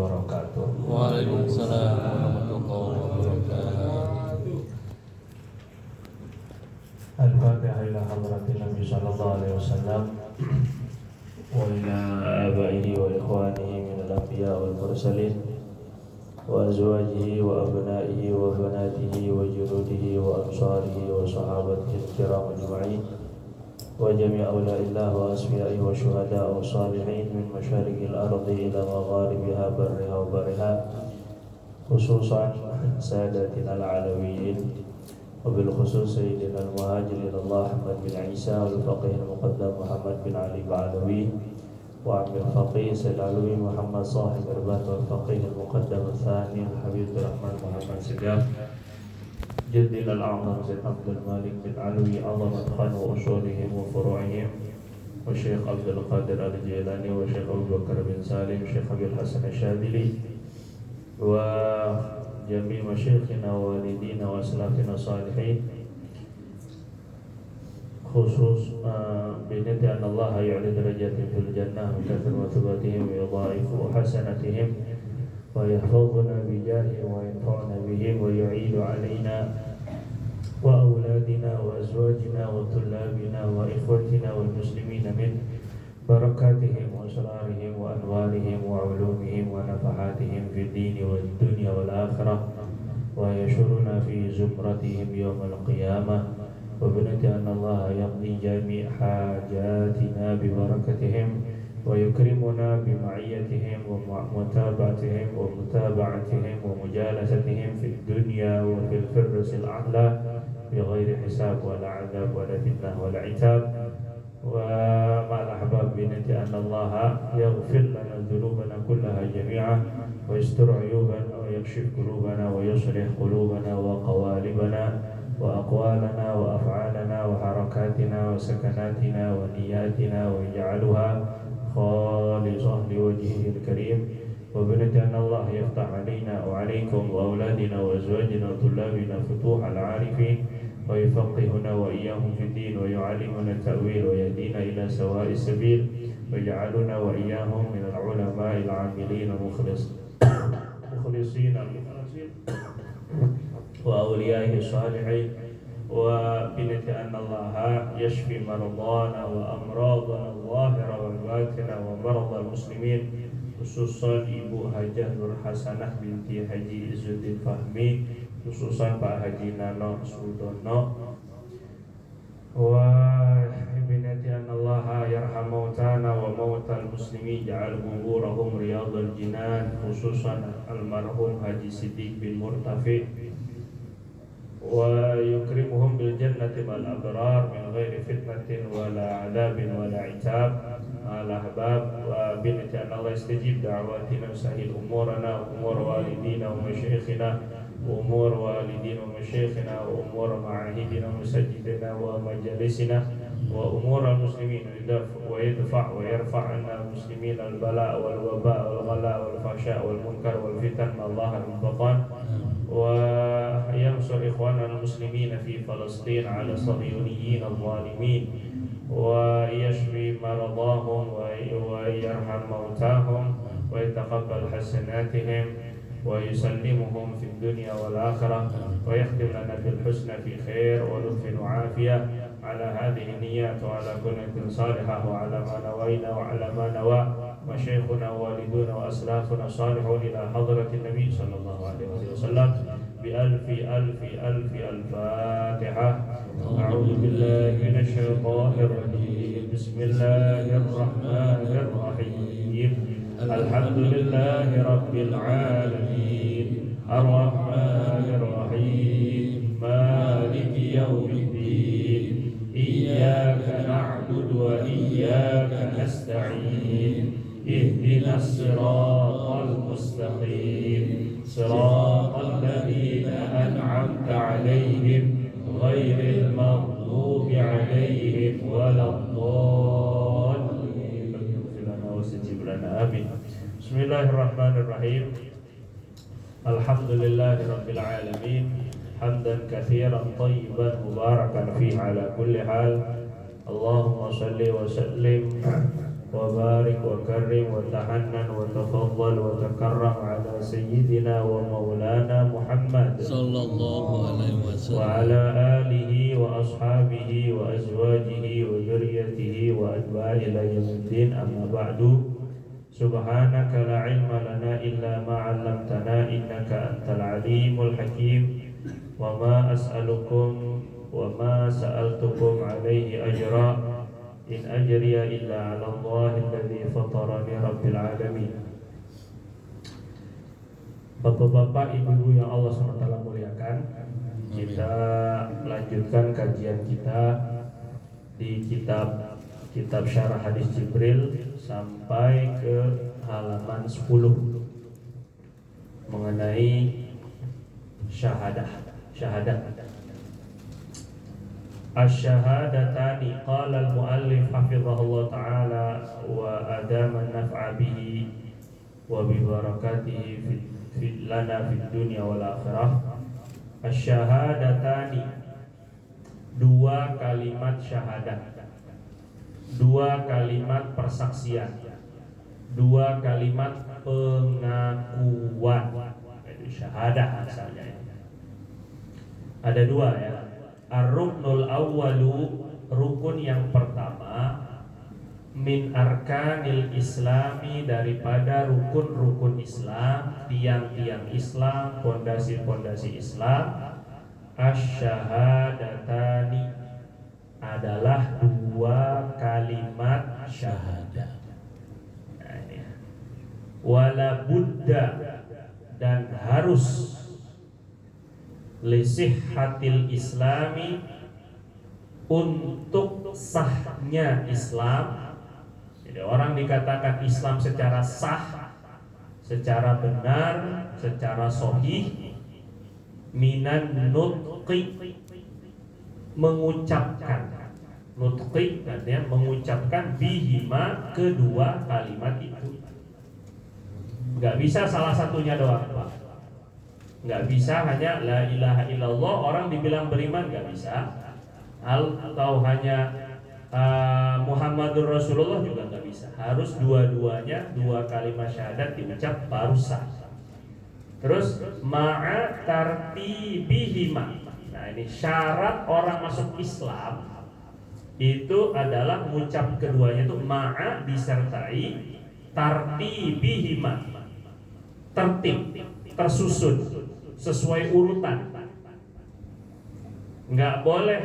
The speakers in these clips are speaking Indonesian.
wabarakatuh. Waalaikumsalam warahmatullahi wabarakatuh. Al-Fatihah ila hadratin Nabi sallallahu alaihi wasallam wa ila abaihi wa ikhwanihi min al-anbiya wal mursalin wa azwajihi wa abnaihi wa banatihi wa junudihi wa ansarihi wa sahabatihi al-kiram ajma'in wa jami' awla'illah wa asfiya'i wa syuhada wa salihin min masyariqil ardi ila magharibiha barriha wa bariha khususan sadatina al-alawiyyin وبالخصوص سيدنا المهاجر إلى الله محمد بن عيسى والفقيه المقدم محمد بن علي بعلوي وعم الفقيه سيد علوي محمد صاحب الرباط والفقيه المقدم الثاني الحبيب الرحمن محمد سجاب جدنا الأعظم سيد عبد المالك بن علوي عظم أتقان وأصولهم وفروعهم والشيخ عبد القادر الجيلاني والشيخ أبو بكر بن سالم والشيخ أبي الحسن الشاذلي جميع مشايخنا ووالدينا وأسلافنا الصالحين خصوص بنية أن الله يعلي درجاتهم في الجنة ويكثر مثوباتهم ويضاعف حسناتهم ويحفظنا بجاههم وينفعنا بهم ويعيد علينا وأولادنا وأزواجنا وطلابنا وإخوتنا والمسلمين من بركاتهم وأسرارهم وأنوارهم وعلومهم ونفحاتهم في الدين والدنيا والآخرة ويشرنا في زمرتهم يوم القيامة وبنت أن الله يقضي جميع حاجاتنا ببركتهم ويكرمنا بمعيتهم ومتابعتهم ومجالستهم في الدنيا وفي الفردوس الأعلى بغير حساب ولا عذاب ولا فتنة ولا عتاب ومع الأحباب بنت أن الله يغفر لنا ذنوبنا كلها جميعا ويستر عيوبنا ويكشف قلوبنا ويصلح قلوبنا وقوالبنا وأقوالنا وأفعالنا وحركاتنا وسكناتنا ونياتنا ويجعلها خالصة لوجهه الكريم وبنت أن الله يفتح علينا وعليكم وأولادنا وأزواجنا وطلابنا فتوح العارفين ويفقهنا وإياهم في الدين ويعلمنا التأويل ويهدينا إلى سواء السبيل ويجعلنا وإياهم من العلماء العاملين المخلصين وأوليائه الصالحين وبنت أن الله يشفي مرضانا وأمراضنا الظاهرة والباطنة ومرضى المسلمين khususan Ibu Hajah Nur Hasanah binti Haji Izzuddin Fahmi, khususan Pak Haji Nano Sudono wa binati anna Allah yarham mautana wa mautal muslimin ja'al quburahum riyadul jinan, khususan almarhum Haji Siddiq bin Murtafi wa yukrimuhum bil jannati wal abrar min ghairi fitnatin wala adabin wala itab al-ahbab wa binati an Allah istajib da'watina sahil umurana wa umur walidina wa masyayikhina wa umur walidina wa masyayikhina wa umur ma'ahidina wa musajidina wa majalisina wa umur al-muslimin wa yadfa' wa yarfa' anna muslimin al-bala' wal waba' wal ghala' wal fahsya' wal munkar wal fitan ma Allah al-mubatan wa yansur ikhwana al-muslimin fi Falastin ala sahyuniyin al-zalimin wa yashfi maradahum wa yarham mautahum wa yataqabbal hasanatihim wa yusallimuhum fi dunya wal akhirah wa yakhtim lana bil husna fi khair wa lutfin wa afiyah ala hadhihi niyyat wa ala kunnatin salihah wa ala ma nawaina wa ala ma nawa wa shaykhuna wa waliduna wa aslafuna salihun ila hadratin nabi sallallahu alaihi wasallam bi alfi al-fatihah. A'udzu billahi minasy syaithanir rajim. Bismillahir rahmanir rahim. Alhamdulillahi rabbil alamin. Ar-rahmanir rahim. Maliki yaumiddin. Iyyaka na'budu wa iyyaka nasta'in. Ihdinas siratal mustaqim. Siratal ladzina an'amta 'alaihim ghairil maghdubi 'alaihim waladdallin. Amin. Bismillahirrahmanirrahim. Alhamdulillahi rabbil alamin. Hamdan katsiran thayyiban mubarakan fihi ala kulli hal. Allahumma shalli wa sallim وبارك وكرم وتحنن وتفضل وتكرم على سيدنا ومولانا محمد صلى الله عليه وسلم وعلى آله وأصحابه وأزواجه وذريته وأتباعه إلى يوم الدين. أما بعد سبحانك لا علم لنا إلا ما علمتنا إنك أنت العليم الحكيم وما سألتكم عليه أجرا إن أجري إلا على الله الذي فطرني رب العالمين. Bapak-bapak, ibu-ibu yang Allah SWT muliakan, kita lanjutkan kajian kita di kitab Syarah Hadis Jibril sampai ke halaman 10 mengenai syahadat. Asy-syahadatani qala al-muallif hafizahullah ta'ala wa adama naf'a bihi wa bi barakatihi lana fid dunya wal akhirah. Asy-syahadatani, dua kalimat syahadat, dua kalimat persaksian, dua kalimat pengakuan. Itu syahadat asalnya. Ada dua ya. Ar-ruknul awwalu, rukun yang pertama, min arkanil islami, daripada rukun-rukun Islam, tiang-tiang Islam, pondasi-pondasi Islam. Asy-syahadatani, adalah dua kalimat syahadat. Nah, ini. Wala budda, dan harus lisihhatil islami, untuk sahnya Islam. Jadi orang dikatakan Islam secara sah, secara benar, secara sahih, minan nutqi, mengucapkan. Nutqi artinya mengucapkan bihima, kedua kalimat itu. Gak bisa salah satunya doang, Pak. Nggak bisa hanya la ilaha illallah orang dibilang beriman, nggak bisa. Atau hanya Muhammadur Rasulullah juga nggak bisa. Harus dua-duanya, dua kalimat syahadat diucap baru sah. Terus ma'a tartibihima. Nah, ini syarat orang masuk Islam itu adalah mengucap keduanya itu ma'a disertai tartibihima, tertib, tersusun, sesuai urutan. Enggak boleh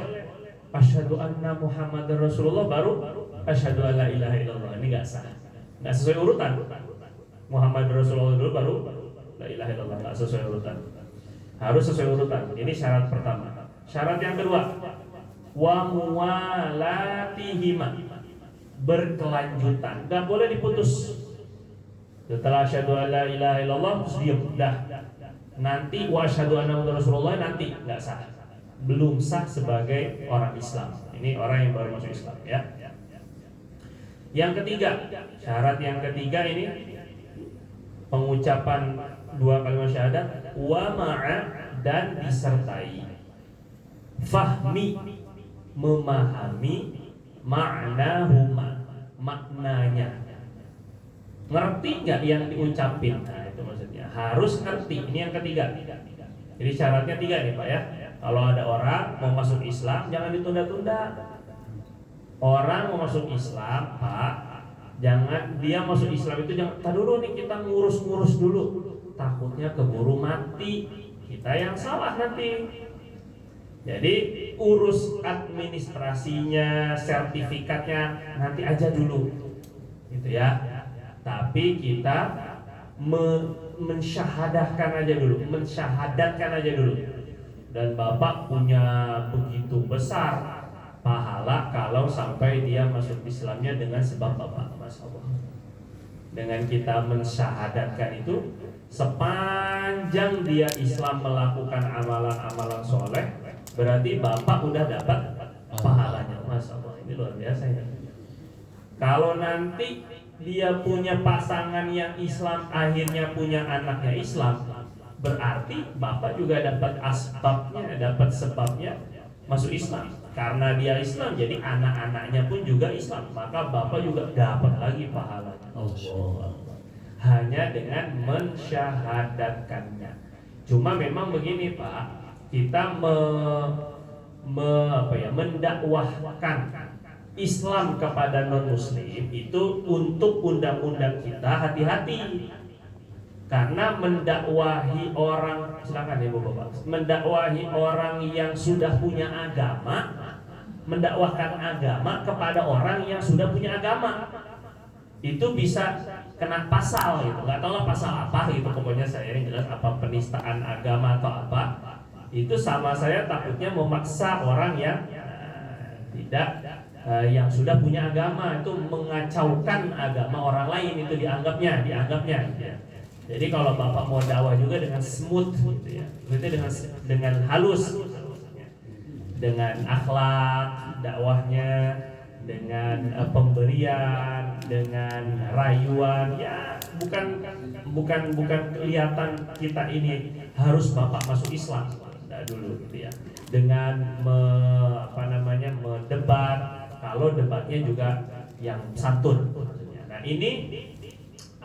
asyhadu anna Muhammadar Rasulullah baru asyhadu alla ilaha illallah. Ini enggak sah. Enggak sesuai urutan. Muhammad Rasulullah dulu baru la ilaha illallah, enggak sesuai urutan. Harus sesuai urutan. Ini syarat pertama. Syarat yang kedua, wa muwalatihima, berkelanjutan. Enggak boleh diputus. Setelah asyhadu alla ilaha illallah terus diam, dah. Nanti wa asyhadu anna Muhammadar Rasulullah nanti enggak sah. Belum sah sebagai orang Islam. Ini orang yang baru masuk Islam ya. Yang ketiga, syarat yang ketiga ini pengucapan dua kalimat syahadat wa ma'a, dan disertai fahmi, memahami ma'nahuma, maknanya. Ngerti nggak yang diucapin? Nah, itu maksudnya harus ngerti. Ini yang ketiga. Jadi syaratnya tiga nih Pak ya. Kalau ada orang mau masuk Islam jangan ditunda-tunda. Orang mau masuk Islam Pak, jangan dia masuk Islam itu jangan. Dulu nih kita ngurus-ngurus dulu. Takutnya keburu mati. Kita yang salah nanti. Jadi urus administrasinya, sertifikatnya nanti aja dulu. Gitu ya. Tapi kita mensyahadahkan aja dulu, mensyahadatkan aja dulu. Dan Bapak punya begitu besar pahala kalau sampai dia masuk Islamnya dengan sebab Bapak, Masya Allah. Dengan kita mensyahadatkan itu, sepanjang dia Islam melakukan amalan-amalan soleh, berarti Bapak udah dapat pahalanya, Masya Allah. Ini luar biasa ya. Kalau nanti dia punya pasangan yang Islam, akhirnya punya anaknya Islam, berarti Bapak juga dapat asbabnya, dapat sebabnya, masuk Islam. Karena dia Islam, jadi anak-anaknya pun juga Islam, maka bapak juga dapat lagi pahalanya. Allah. Hanya dengan mensyahadatkannya. Cuma memang begini Pak, kita mendakwahkan Islam kepada non-muslim itu untuk undang-undang kita hati-hati. Karena mendakwahi orang, silakan Ibu Bapak, mendakwahi orang yang sudah punya agama, mendakwahkan agama kepada orang yang sudah punya agama, itu bisa kena pasal gitu, nggak tahu lah pasal apa gitu, pokoknya saya yang jelas apa penistaan agama atau apa. Itu sama saya takutnya memaksa orang yang tidak yang sudah punya agama itu mengacaukan agama orang lain, itu dianggapnya gitu. Jadi kalau Bapak mau dakwah juga dengan smooth gitu ya, itu dengan halus, dengan akhlak dakwahnya, dengan pemberian, dengan rayuan, ya bukan kelihatan kita ini harus Bapak masuk Islam dulu gitu ya. Dengan mendebat, kalau debatnya juga yang santun maksudnya. Nah, ini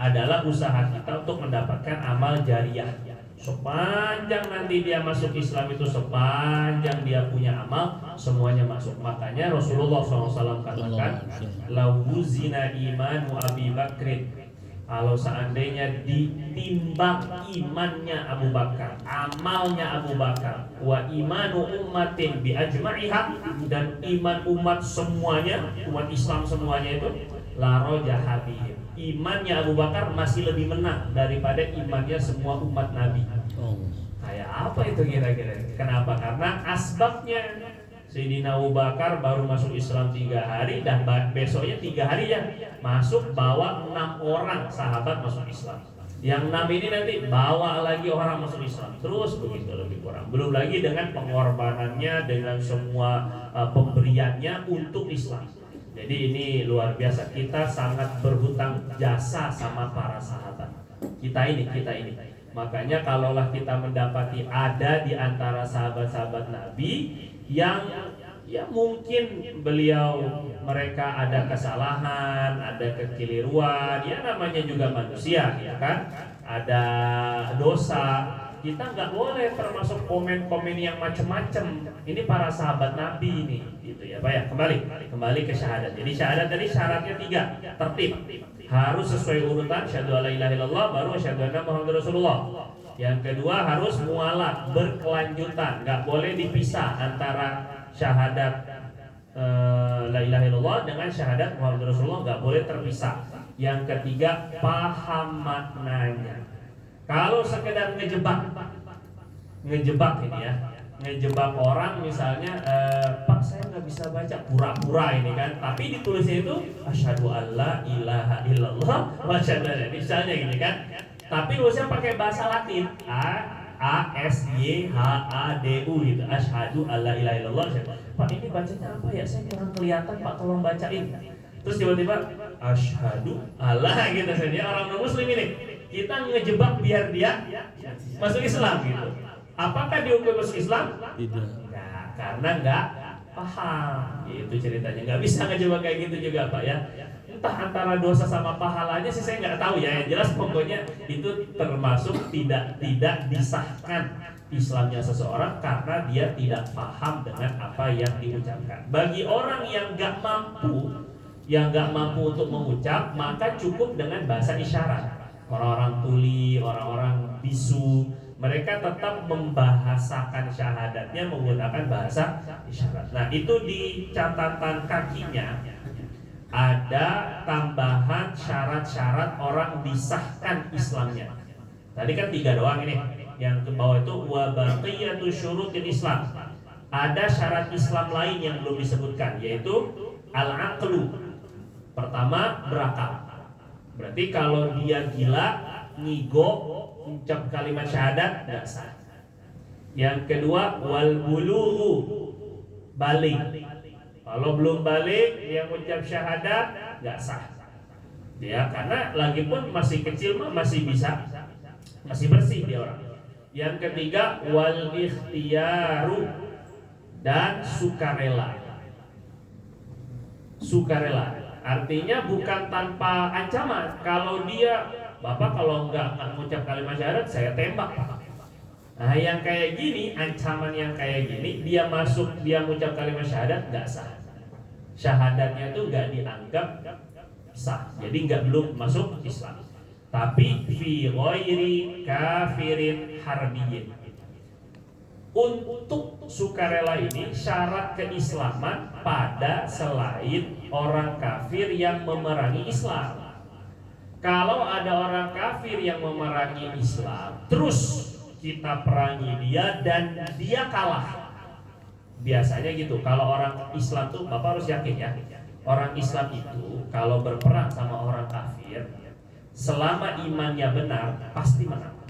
adalah usaha kita untuk mendapatkan amal jariyah. Sepanjang nanti dia masuk Islam itu, sepanjang dia punya amal, semuanya masuk. Makanya Rasulullah SAW katakan, "Lawuzina imanu Abi Bakrin." Kalau seandainya ditimbang imannya Abu Bakar, amalnya Abu Bakar, wa imanu ummatin bi ajma'iha, dan iman umat semuanya, umat Islam semuanya itu, la rojaha bihim. Imannya Abu Bakar masih lebih menang daripada imannya semua umat Nabi. Kayak apa itu kira-kira? Kenapa? Karena asbabnya Sayyidina Abu Bakar baru masuk Islam 3 hari, dan besoknya 3 hari ya masuk, bawa 6 orang sahabat masuk Islam. Yang 6 ini nanti bawa lagi orang masuk Islam, terus begitu lebih kurang. Belum lagi dengan pengorbanannya, dengan semua pemberiannya untuk Islam. Jadi ini luar biasa, kita sangat berhutang jasa sama para sahabat. Kita ini. Makanya kalaulah kita mendapati ada di antara sahabat-sahabat Nabi yang ya mungkin mereka ada kesalahan, ada kekeliruan, ya namanya juga manusia ya kan, ada dosa. Kita nggak boleh termasuk komen-komen yang macam-macam. Ini para sahabat Nabi ini, gitu ya, Pak ya. Kembali ke syahadat. Jadi syahadat tadi syaratnya 3, tertib. Harus sesuai urutan, syahadu alla ilaha illallah, baru syahadu anna Muhammadar Rasulullah. Yang kedua harus mualah, berkelanjutan, nggak boleh dipisah antara syahadat la ilaha illallah dengan syahadat Muhammadar Rasulullah, nggak boleh terpisah. Yang ketiga paham maknanya. Kalau sekedar ngejebak ini ya, ngejebak orang misalnya, Pak saya nggak bisa baca, pura-pura ini kan, tapi ditulisnya itu asyhadu alla ilaha illallah wa asyhadu anna, misalnya gini kan, tapi tulisnya pakai bahasa Latin, ASYHADU gitu, asyhadu alla ilaha illallah. Pak ini bacanya apa ya, saya kurang kelihatan Pak, tolong bacain. Terus tiba-tiba asyhadu alla gitu, dia orang non-muslim ini. Kita ngejebak biar dia masuk Islam gitu. Apakah dihukum masuk Islam? Tidak. Enggak, karena enggak paham. Itu ceritanya. Enggak bisa ngejebak kayak gitu juga, Pak ya. Entah antara dosa sama pahalanya sih saya nggak tahu ya. Yang jelas pokoknya itu termasuk tidak disahkan Islamnya seseorang karena dia tidak paham dengan apa yang diucapkan. Bagi orang yang nggak mampu untuk mengucap, maka cukup dengan bahasa isyarat. Orang-orang tuli, orang-orang bisu, mereka tetap membahasakan syahadatnya menggunakan bahasa isyarat. Nah itu di catatan kakinya ada tambahan syarat-syarat orang disahkan Islamnya. Tadi kan 3 doang ini. Yang ke bawah itu wa baqiyatu syurutil Islam. Ada syarat Islam lain yang belum disebutkan, yaitu al-aqlu. Pertama berakal. Berarti kalau dia gila, ngigo, ucap kalimat syahadat, tidak sah. Yang kedua, wal bulughu, balik. Kalau belum balik, yang ucap syahadat, tidak sah. Ya, karena lagi pun masih kecil, masih bisa, masih bersih dia orang. Yang ketiga, wal ikhtiyaru, dan sukarela. Sukarela artinya bukan tanpa ancaman. Kalau dia, Bapak kalau nggak mengucap kalimat syahadat, saya tembak. Nah, yang kayak gini, ancaman yang kayak gini, dia masuk, dia mengucap kalimat syahadat, nggak sah. Syahadatnya itu nggak dianggap sah. Jadi nggak, belum masuk Islam. Tapi fi ghairi kafirin harbiyyin. Untuk sukarela ini syarat keislaman pada selain orang kafir yang memerangi Islam. Kalau ada orang kafir yang memerangi Islam, terus kita perangi dia dan dia kalah. Biasanya gitu. Kalau orang Islam tuh, Bapak harus yakin ya, orang Islam itu kalau berperang sama orang kafir, selama imannya benar pasti menang.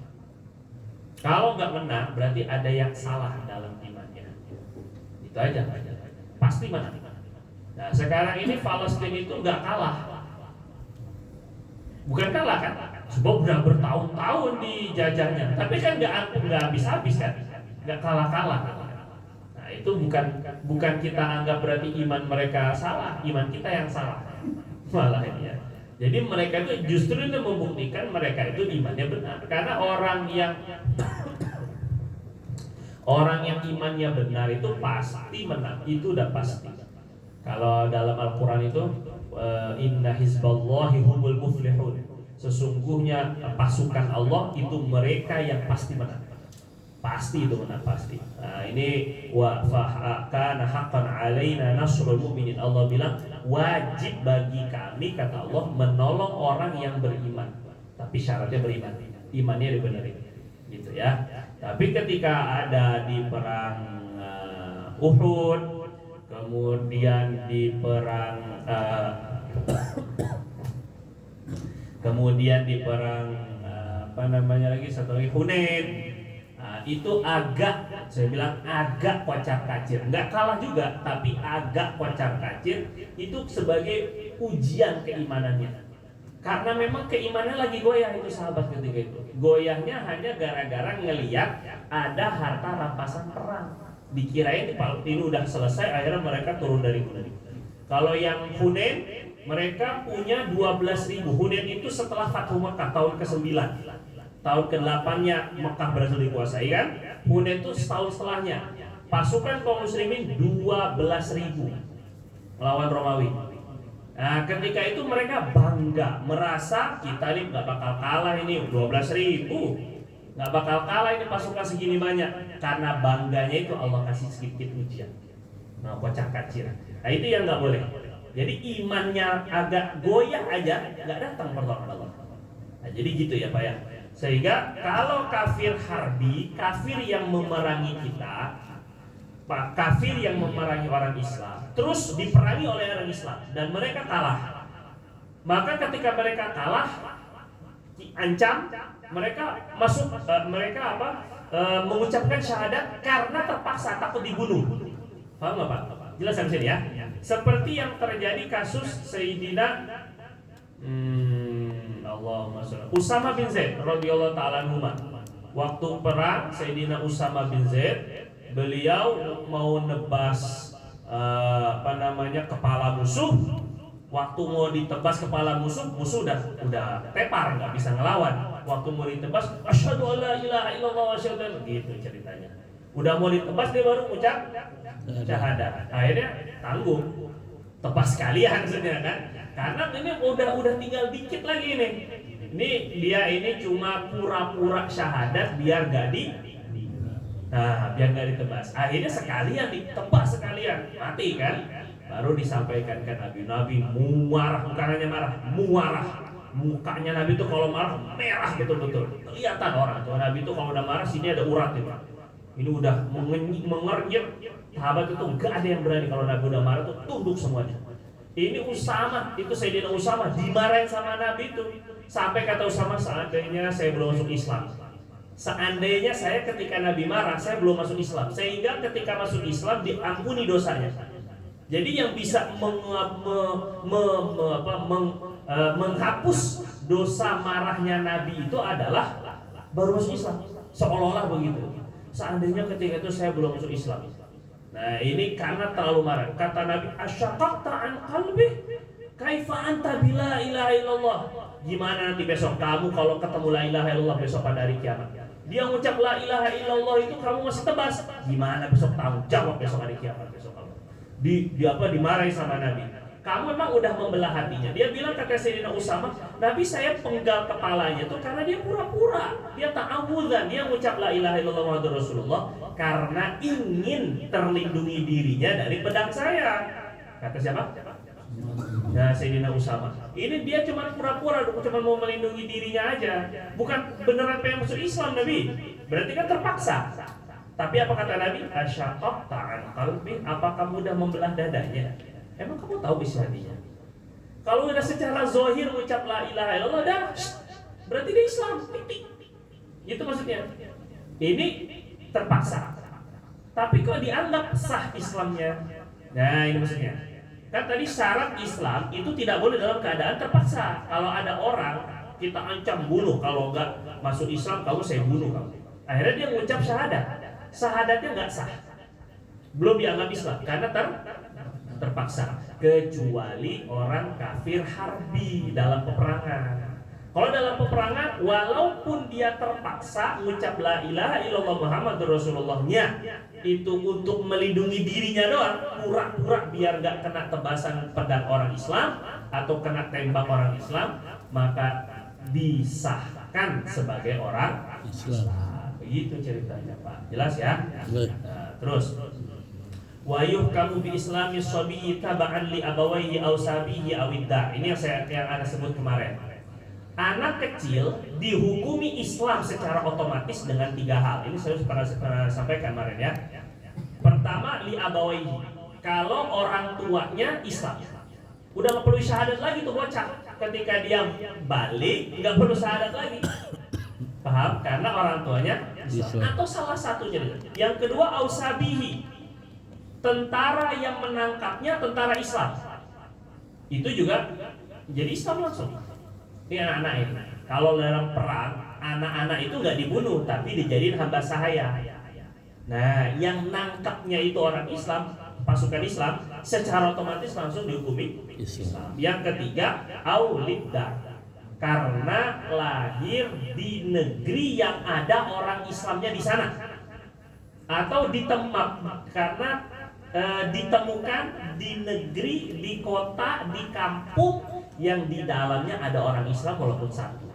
Kalau nggak menang berarti ada yang salah dalam imannya. Itu aja. Pasti menang. Nah, sekarang ini Palestina itu nggak kalah. Bukan kalah kan? Sebab udah bertahun-tahun dijajahnya. Tapi kan nggak habis-habis kan? Nggak kalah-kalah. Nah, itu bukan kita anggap berarti iman mereka salah, iman kita yang salah. Malah ini ya. Jadi mereka itu justru itu membuktikan mereka itu imannya benar. Karena orang yang imannya benar itu pasti menang. Itu udah pasti. Kalau dalam Al-Quran itu inna hizballahi humul muflihun. Sesungguhnya pasukan Allah itu mereka yang pasti menang. Pasti itu menang, pasti. Nah, ini wa kana haqqan alaina nasrul mu'minin. Allah bilang wajib bagi kami, kata Allah, menolong orang yang beriman. Tapi syaratnya beriman, imannya dibenerin, gitu ya. Tapi ketika ada di perang Uhud, kemudian di perang apa namanya lagi, satu lagi Hunain. Itu agak, saya bilang agak kocar-kacir, nggak kalah juga, tapi agak kocar-kacir. Itu sebagai ujian keimanannya, karena memang keimanannya lagi goyah itu sahabat ketika itu. Goyahnya hanya gara-gara ngeliat ada harta rampasan perang. Dikirain ini udah selesai, akhirnya mereka turun dari Hunain. Kalau yang Hunain, mereka punya 12.000. Hunain itu setelah Fathu Makkah tahun ke-9. Tahun ke-8-nya Mekah berhasil dikuasai kan? Hunain itu setahun setelahnya. Pasukan kaum muslimin 12.000 melawan Romawi. Nah, ketika itu mereka bangga, merasa kita ini nggak bakal kalah, ini 12.000, nggak bakal kalah ini pasukan segini banyak. Karena bangganya itu Allah kasih sedikit ujian. Nah, kocak-kacir. Nah, itu yang nggak boleh. Jadi imannya agak goyah aja, nggak datang pertolongan Allah. Nah, jadi gitu ya Pak ya. Sehingga kalau kafir harbi, kafir yang memerangi kita, kafir yang memerangi orang Islam, terus diperangi oleh orang Islam dan mereka kalah, maka ketika mereka kalah, diancam, mereka masuk, mengucapkan syahadat karena terpaksa, takut dibunuh. Paham nggak Pak? Jelas sampai sini ya. Seperti yang terjadi kasus Sayyidina Usama bin Zaid radhiyallahu ta'ala anhu. Waktu perang Sayyidina Usama bin Zaid, beliau mau nebas kepala musuh. Waktu mau ditebas kepala musuh udah tepar, nggak bisa ngelawan. Waktu mau ditebas, asyhadu alla ilaha illallah wa asyhadu, gitu ceritanya. Udah mau ditebas dia baru ucap syahadat. Akhirnya tanggung, tebas sekalian sebenarnya kan. Karena ini udah tinggal dikit lagi nih. Ini dia ini cuma pura-pura syahadat biar nggak ditebas. Akhirnya sekalian ditebas sekalian, mati kan. Baru disampaikan ke Nabi. Nabi marah, bukan hanya marah, muarah. Mukanya Nabi itu kalau marah merah betul-betul. Kelihatan orang tuh Nabi itu kalau udah marah sini ada urat itu. Ini udah mengernyit. Sahabat itu nggak ada yang berani kalau Nabi udah marah tuh tunduk semuanya. Ini Usama, itu Sayyidina Usama dimarahin sama Nabi itu. Sampai kata Usama, seandainya saya belum masuk Islam. Seandainya saya ketika Nabi marah, saya belum masuk Islam. Sehingga ketika masuk Islam diampuni dosanya. Jadi yang bisa menghapus dosa marahnya Nabi itu adalah baru masuk Islam. Seolah-olah begitu. Seandainya ketika itu saya belum masuk Islam. Nah ini karena terlalu marah. Kata Nabi, asyaqaqta an qalbi, kaifa anta bila ilaha illallah. Gimana nanti besok kamu kalau ketemu la ilaha illallah besok pada hari kiamat? Dia ngucap la ilaha illallah itu kamu masih tebas. Gimana besok tanggung jawab besok hari kiamat besok kamu? Dimarahi sama Nabi. Kamu memang udah membelah hatinya. Dia bilang, kata Sayyidina Usama, Nabi saya penggal kepalanya tuh karena dia pura-pura. Dia ta'awudzan, dia mengucap la ilaha illallah Muhammadur Rasulullah karena ingin terlindungi dirinya dari pedang saya. Kata siapa? Nah, Sayyidina Usama. Ini dia cuma pura-pura, cuma mau melindungi dirinya aja. Bukan beneran pengen masuk Islam Nabi. Berarti kan terpaksa. Tapi apa kata Nabi? Asyaqaqta an qalbi, apa kamu udah membelah dadanya? Emang kamu tahu isi hatinya? Kalau udah secara zahir ucap la ilaha illallah, dah berarti dia Islam, titik. Itu maksudnya. Ini terpaksa. Tapi kok dianggap sah Islamnya? Nah, ini maksudnya. Kan tadi syarat Islam itu tidak boleh dalam keadaan terpaksa. Kalau ada orang kita ancam bunuh, kalau enggak masuk Islam kamu saya bunuh kamu. Akhirnya dia mengucap syahadat. Syahadatnya enggak sah. Belum dianggap Islam karena terpaksa, kecuali orang kafir harbi dalam peperangan. Kalau dalam peperangan, walaupun dia terpaksa mengucap la ilaha illallah Muhammadur Rasulullah-nya itu untuk melindungi dirinya doang, pura-pura biar gak kena tebasan pedang orang Islam atau kena tembak orang Islam, maka disahkan sebagai orang Islam. Begitu ceritanya Pak. Jelas ya? Nah, terus wa yuhkamu bi islami shabiyi taba'an li abawayhi aw sabihi aw idda. Ini yang Anda sebut kemarin. Anak kecil dihukumi Islam secara otomatis dengan 3 hal. Ini saya pernah sampaikan kemarin ya. Pertama, li abawayhi. Kalau orang tuanya Islam, udah nggak perlu syahadat lagi tuh bocah. Ketika dia balik, nggak perlu syahadat lagi. Paham? Karena orang tuanya Islam. Atau salah satunya. Yang kedua, aw sabihi. Tentara yang menangkapnya tentara Islam, itu juga jadi Islam langsung. Ini anak-anak ini. Kalau dalam perang, anak-anak itu nggak dibunuh, tapi dijadiin hamba sahaya. Nah, yang nangkapnya itu orang Islam, pasukan Islam, secara otomatis langsung dihukumi Islam. Yang ketiga, aulidda, karena lahir di negeri yang ada orang Islamnya di sana, atau karena ditemukan di negeri, di kota, di kampung yang di dalamnya ada orang Islam walaupun satu.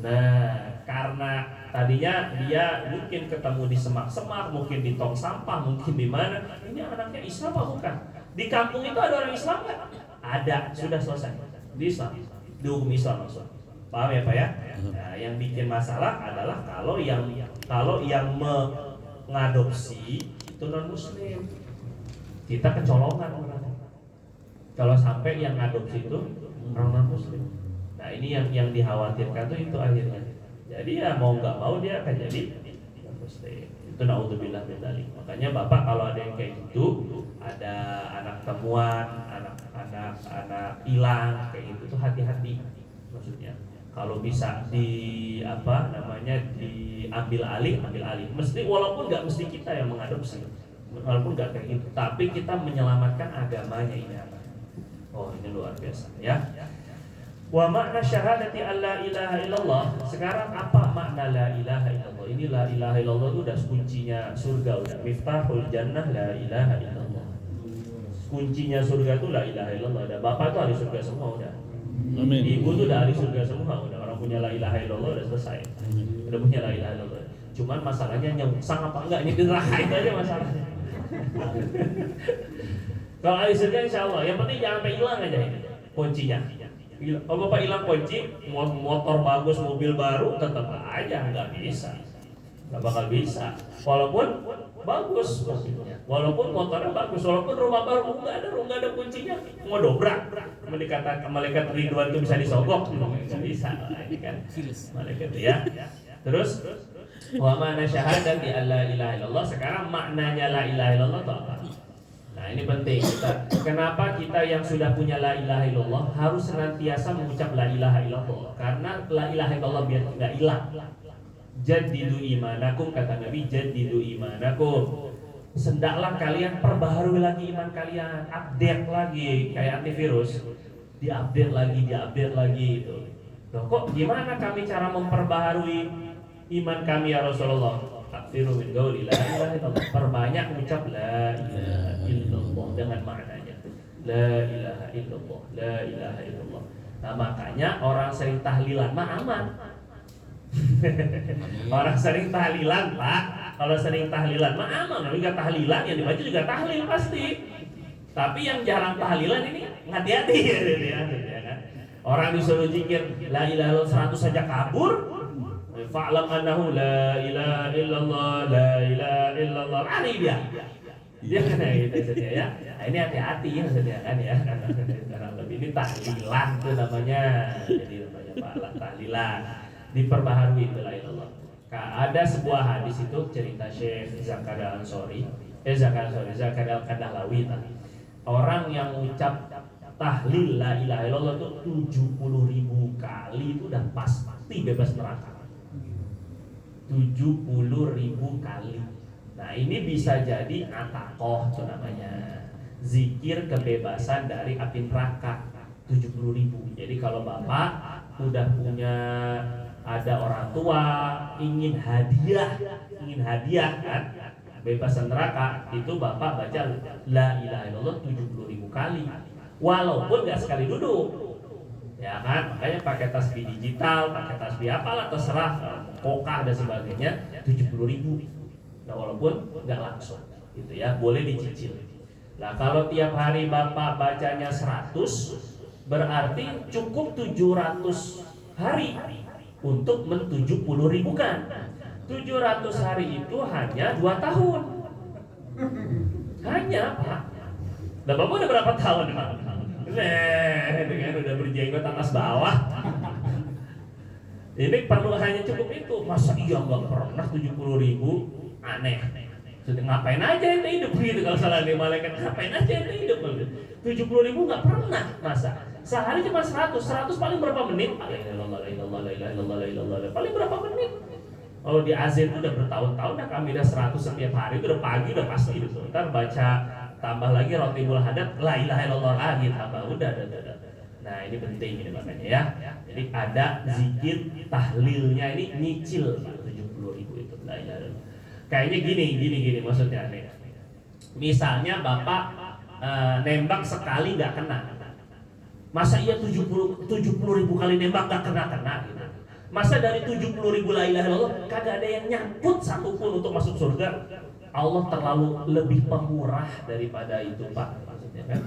Nah, karena tadinya dia mungkin ketemu di semak-semak, mungkin di tong sampah, mungkin di mana. Ini anaknya Islam apa bukan? Di kampung itu ada orang Islam nggak? Ada, sudah selesai. Di Islam, dihukum Islam langsung. Paham ya Pak ya? Nah, yang bikin masalah adalah kalau yang mengadopsi itu non Muslim, kita kecolongan orang. Kalau sampai yang ngadopsi itu orang non Muslim, nah ini yang dikhawatirkan tuh itu akhirnya. Jadi ya mau nggak mau dia akan jadi non Muslim. Itu naudzubillah min dzalik. Makanya Bapak kalau ada yang kayak gitu, ada anak temuan, anak hilang kayak gitu tuh hati-hati. Maksudnya kalau bisa diambil alih. Mesti walaupun nggak mesti kita yang mengadopsi, walaupun nggak kayak gitu, tapi kita menyelamatkan agamanya ini. Oh ini luar biasa ya. Wa makna syahadati alla ilaha illallah. Sekarang apa makna la ilaha illallah? Ini la ilaha illallah itu udah kuncinya surga, udah miftahul jannah la ilaha illallah. Kuncinya surga itu la ilaha illallah. Udah bapak tuh ahli surga semua udah. Amin. Ibu tuh udah ahli surga semua, udah orang punya la ilaha illallah udah selesai. Udah punya la ilaha illallah. Cuman masalahnya nyengsang apa enggak ini neraka itu aja masalahnya. Kalau ahli surga insyaallah, yang penting jangan sampai hilang aja ini kuncinya. Kalau bapak hilang kunci, motor bagus, mobil baru, tetap aja nggak bisa, nggak bakal bisa. Walaupun bagus mobilnya, walaupun motornya bagus, walaupun rumah baru nggak ada kuncinya, mau dobrak. Malaikat Ridwan itu bisa disogok, nggak bisa. Ini kan malaikat ya. Terus, wa mana syahadat di alla ilaha illallah. Sekarang maknanya la ilaha illallah itu apa? Nah ini penting kenapa kita yang sudah punya la ilaha illallah harus senantiasa mengucap la ilaha illallah, karena la ilaha illallah biar nggak hilang. Jaddidu imanakum, kata Nabi, jaddidu imanakum. Sendaklah kalian perbaharui lagi iman kalian, update lagi kayak antivirus, diupdate lagi itu. Loh, kok gimana kami cara memperbaharui iman kami ya Rasulullah? Aktsiru min qauli la ilaha illallah. Perbanyak mengucap la ilaha illallah dengan maknanya. La ilaha illallah, la ilaha illallah. Nah, makanya orang sering tahlilan mah aman. Orang sering tahlilan, Pak. Kalau sering tahlilan mah aman. Kalau enggak tahlilan yang dibaca juga tahlil pasti. Tapi yang jarang tahlilan ini hati-hati ya kan. Orang disuruh zikir la ilaha illallah 100 saja kabur. Fa'lam annahu la ilaha illallah, la ilaha illallah. Lari dia. Dia kan gitu ya. Nah, ini hati-hati ya saudara kan ya. Karena lebih ini tahlilan tuh namanya. Jadi namanya Pak tahlilan. Diperbaharui itu la ilallah. Ada sebuah hadis itu cerita Syekh Zakaria Al-Kadahlawi tadi. Orang yang ucap tahlil la ilaha illallah itu 70.000 kali itu udah pasti bebas neraka. 70.000 kali. Nah, ini bisa jadi atakoh itu namanya. Zikir kebebasan dari api neraka 70.000. Jadi kalau Bapak udah punya ada orang tua ingin hadiah kan bebasan neraka, itu Bapak baca la ilaha illallah 70.000 kali walaupun nggak sekali duduk ya kan. Makanya pakai tasbih digital, pakai tasbih apalah terserah, kokah dan sebagainya 70.000. Nah, walaupun nggak langsung gitu ya, boleh dicicil. Nah, kalau tiap hari Bapak bacanya 100 berarti cukup 700 hari untuk men-70.000-kan. 700 hari itu hanya 2 tahun. Hanya, Pak. Nah, Bapak udah berapa tahun, Pak? Dengan udah berjenggot atas bawah. Ini perlu hanya cukup itu. Masa iya nggak pernah 70.000? Aneh. Sudah ngapain aja ente hidup gitu kalau salah di malaikat, ngapain aja ente hidup? 70.000 nggak pernah, masa? Sehari cuma 100 paling berapa menit? La ilaha illallah, paling berapa menit? Kalau di azan udah bertahun-tahun, nah kami udah 100 setiap hari, itu udah pagi udah pasti gitu. Ntar baca tambah lagi rotibul hadad, la ilaha illallah lagi tambah, udah. Nah, ini penting ini makanya ya. Jadi ada zikir tahlilnya ini nyicil 70.000 itu la ilaha illallah. Kayaknya gini maksudnya nih. Misalnya Bapak nembak sekali nggak kena. Masa iya 70.000 kali nembak gak kena gitu. Masa dari 70.000 la ilaha illallah kagak ada yang nyangkut satupun untuk masuk surga? Allah terlalu lebih pemurah daripada itu, Pak. Maksudnya kan?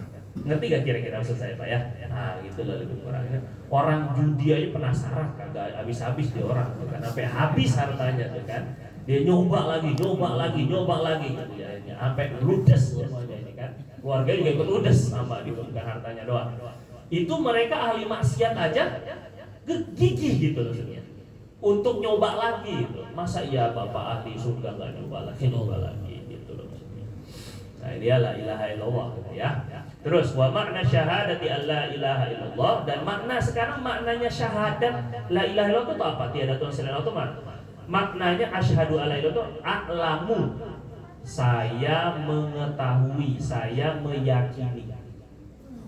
Ngerti gak kira-kira maksud saya, Pak ya? Nah, gitu lah lebih murahnya. Orang judi aja penasaran, kagak habis-habis dia orang, kan? Sampai habis hartanya tuh kan. Dia nyoba lagi gitu ya, sampai ludes semuanya ini kan. Keluarga juga ikut ludes sama gitu, bukan hartanya doang. Itu mereka ahli maksiat aja gigih gitu maksudnya untuk nyoba lagi gitu. Masa iya Bapak ahli surga nggak nyoba lagi gitu loh maksudnya. Nah, ini la ilaha illallah gitu ya. Terus wa makna syahadati alla ilaha illallah, dan sekarang maknanya syahadat la ilaha illallah itu apa? Tiada Tuhan selain Allah. Maknanya asyhadu alla ilaha illallah a'lamu, saya mengetahui, saya meyakini.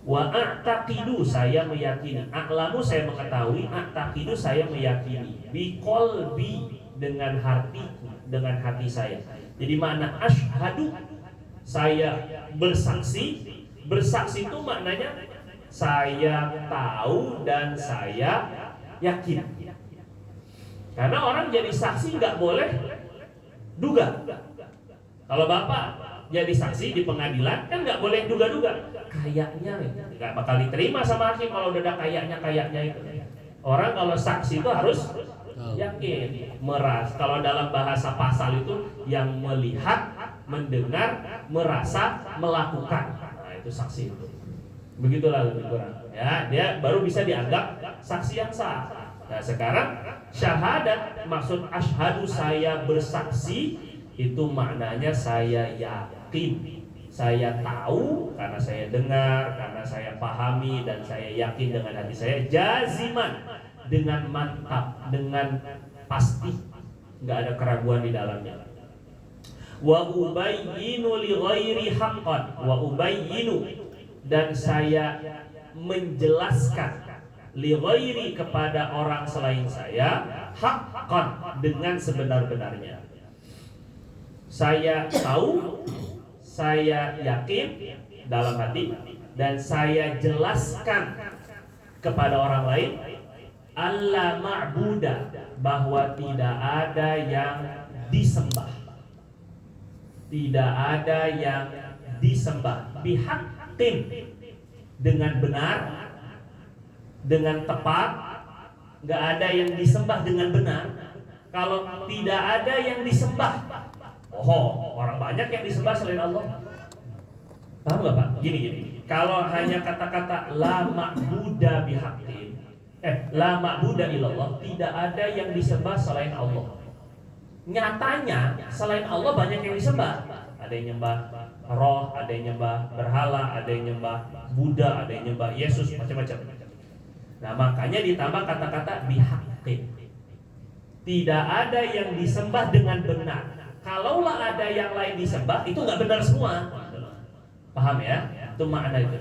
Wa a'taqidu, saya meyakini. A'lamu, saya mengetahui. A'taqidu, saya meyakini. Biqalbi, dengan hatiku, dengan hati saya. Jadi makna asyhadu, saya bersaksi. Bersaksi itu maknanya saya tahu dan saya yakin. Karena orang jadi saksi nggak boleh duga. Kalau Bapak jadi saksi di pengadilan kan nggak boleh duga-duga. Kayaknya nggak bakal diterima sama hakim kalau udah ada kayaknya itu. Orang kalau saksi itu harus yakin, meras. Kalau dalam bahasa pasal itu yang melihat, mendengar, merasa, melakukan. Nah, itu saksi itu. Begitulah lebih kurang. Ya, dia baru bisa dianggap saksi yang sah. Nah, sekarang syahadat maksud asyhadu, saya bersaksi, itu maknanya saya yakin. Saya tahu karena saya dengar, karena saya pahami, dan saya yakin dengan hati saya, jaziman, dengan mantap, dengan pasti, nggak ada keraguan di dalamnya. Wa ubayyinu li ghairi haqqan, wa ubayyinu, dan saya menjelaskan li ghairi kepada orang selain saya haqqan, dengan sebenar-benarnya. Saya tahu, saya yakin dalam hati, dan saya jelaskan kepada orang lain alla ma'buda, bahwa tidak ada yang disembah, tidak ada yang disembah bihaqqin, dengan benar, dengan tepat. Nggak ada yang disembah dengan benar. Kalau tidak ada yang disembah, orang banyak yang disembah selain Allah. Paham nggak Pak? Gini. Kalau hanya kata-kata la ma'buda bihaqqin, la ma'buda illallah, tidak ada yang disembah selain Allah. Nyatanya selain Allah banyak yang disembah. Ada yang nyembah roh, ada yang nyembah berhala, ada yang nyembah Buddha, ada yang nyembah Yesus, macam-macam. Nah, makanya ditambah kata-kata bihaqqin. Tidak ada yang disembah dengan benar. Kalaulah ada yang lain disembah, itu nggak benar semua. Paham ya? Itu makna itu.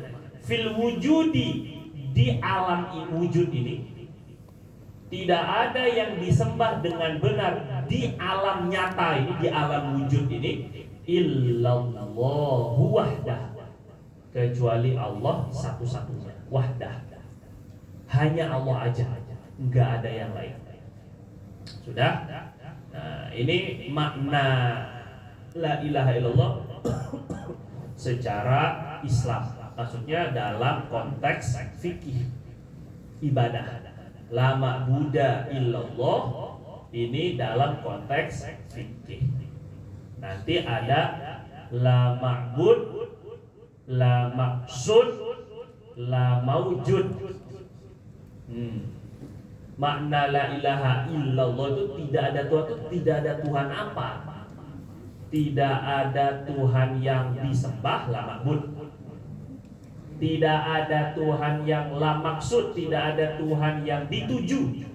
Fil wujudi, di alam wujud ini tidak ada yang disembah dengan benar di alam nyata ini, di alam wujud ini, illallahu wahdah, kecuali Allah satu-satunya, wahdah. Hanya Allah aja, nggak ada yang lain. Sudah? Nah, ini makna la ilaha illallah secara Islam. Maksudnya dalam konteks fikih ibadah. La ma'buda illallah ini dalam konteks fikih. Nanti ada la ma'bud, la maqsud, la maujud. Makna la ilaha illallah itu tidak ada Tuhan, itu tidak ada Tuhan apa? Tidak ada Tuhan yang disembah, la ma'bud. Tidak ada Tuhan yang la maksud, tidak ada Tuhan yang dituju,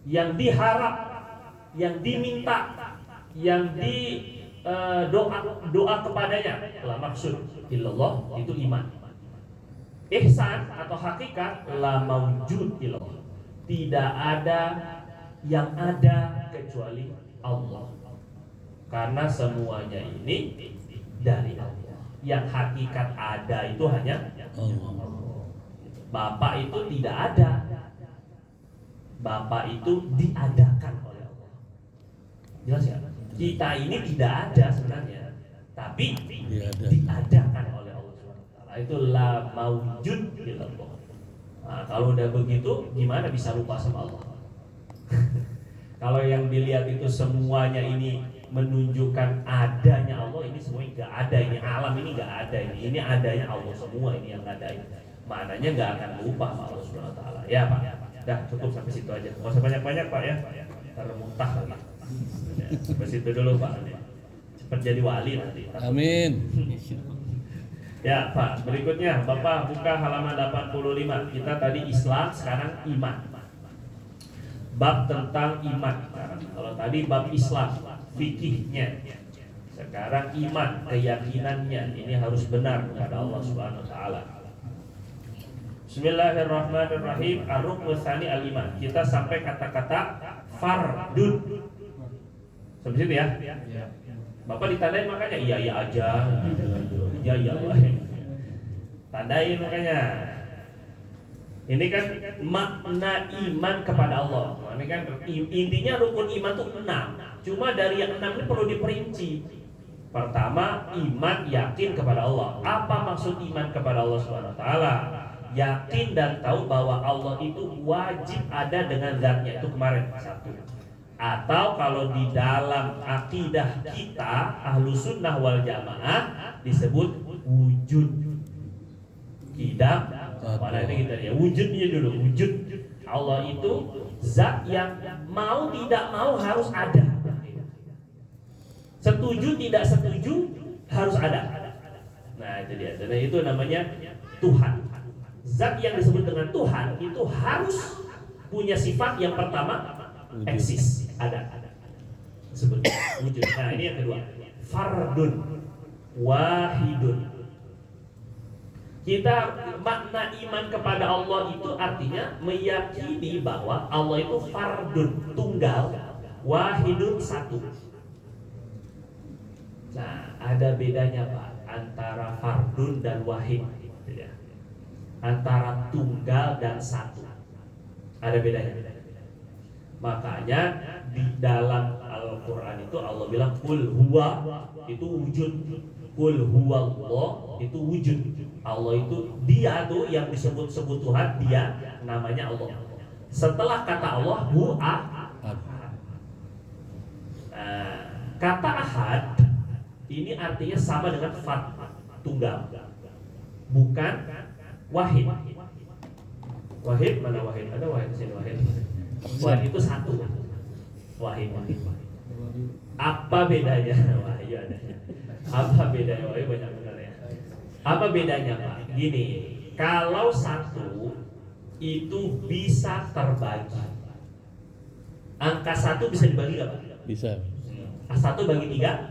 yang diharap, yang diminta, yang doa kepadanya. La maksud illallah itu iman. Ihsan atau hakikat la maujud illallah. Tidak ada yang ada kecuali Allah. Karena semuanya ini dari Allah. Yang hakikat ada itu hanya Allah. Bapak itu tidak ada. Bapak itu diadakan oleh Allah. Jelas ya? Kita ini tidak ada sebenarnya, tapi diadakan oleh Allah SWT. Itu la maujud illallah. Nah, kalau udah begitu, gimana bisa lupa sama Allah? Kalau yang dilihat itu semuanya ini menunjukkan adanya Allah, ini semua nggak ada, ini alam ini nggak ada, ini adanya Allah semua, ini yang ada. Maknanya nggak akan lupa sama Allah Subhanahu Wa Taala. Ya Pak, dah cukup sampai situ aja, nggak usah banyak-banyak Pak ya, termuntah lagi. Ya, sampai situ dulu Pak, cepat jadi wali nanti. Amin. Ya Pak, berikutnya Bapak buka halaman 85. Kita tadi Islam, sekarang iman. Bab tentang iman. Kalau tadi bab Islam, fikihnya. Sekarang iman, keyakinannya. Ini harus benar kepada Allah Subhanahu Wa Taala. Bismillahirrahmanirrahim. Ar-ruknu tsani al-iman. Kita sampai kata-kata fardun. Sampai situ ya? Bapak ditandain makanya iya aja. Iya. Tandain makanya. Ini kan makna iman kepada Allah. Ini kan intinya rukun iman itu 6. Cuma dari yang 6 ini perlu diperinci. Pertama, iman yakin kepada Allah. Apa maksud iman kepada Allah Subhanahu Wa Taala? Yakin dan tahu bahwa Allah itu wajib ada dengan zatnya. Itu kemarin satu. Atau kalau di dalam akidah kita Ahlus Sunnah wal Jamaah disebut wujud. Kidam, pada ini kita ya wujudnya dulu. Wujud Allah itu zat yang mau tidak mau harus ada. Setuju tidak setuju harus ada. Nah itu dia. Dan itu namanya Tuhan. Zat yang disebut dengan Tuhan itu harus punya sifat yang pertama eksis, ada. disebut wujud. Nah ini yang kedua, fardun wahidun. Kita makna iman kepada Allah itu artinya meyakini bahwa Allah itu fardun, tunggal, wahidun, satu. Nah ada bedanya Pak antara fardun dan wahid, ya. Antara tunggal dan satu ada bedanya. Makanya di dalam Al-Quran itu Allah bilang kul huwa itu wujud, kul huwallah itu wujud. Allah itu dia tuh yang disebut-sebut Tuhan, dia namanya Allah. Setelah kata Allah hu ahad. Kata ahad ini artinya sama dengan fard, tunggal, bukan wahid. Wahid mana wahid? Ada wahid sini wahid. Wahid itu satu. Wahid. Apa bedanya? Wahid ada. Apa bedanya? Wahid banyak benar ya. Apa bedanya Pak? Gini, kalau satu itu bisa terbagi. Angka satu bisa dibagi nggak Pak? Bisa. Satu bagi tiga?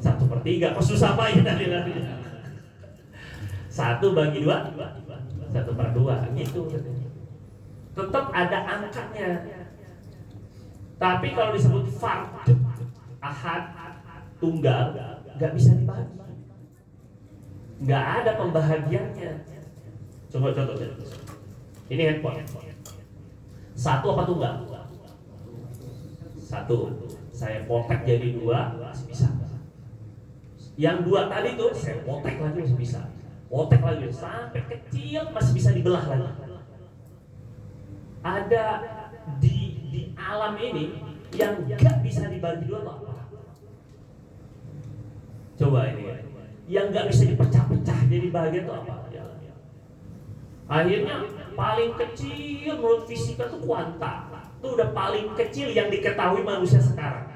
1/3. Kok susah Pak ini nanti? 1 bagi 2? 1/2 gitu. Tetap ada angkanya. Tapi kalau disebut fard, ahad, tunggal, nggak bisa dibagi. Nggak ada pembahagiannya. Coba contoh. Ini handphone. 1 apa tunggal? 1. Saya potek jadi 2, masih bisa. Yang 2 tadi tuh saya potek lagi masih bisa. Potek lagi sampai kecil masih bisa dibelah lagi. Ada di alam ini yang nggak bisa dibagi 2 apa? Coba ini. Yang nggak bisa dipecah-pecah jadi bagian itu apa? Akhirnya paling kecil menurut fisika itu kuanta. Itu udah paling kecil yang diketahui manusia sekarang.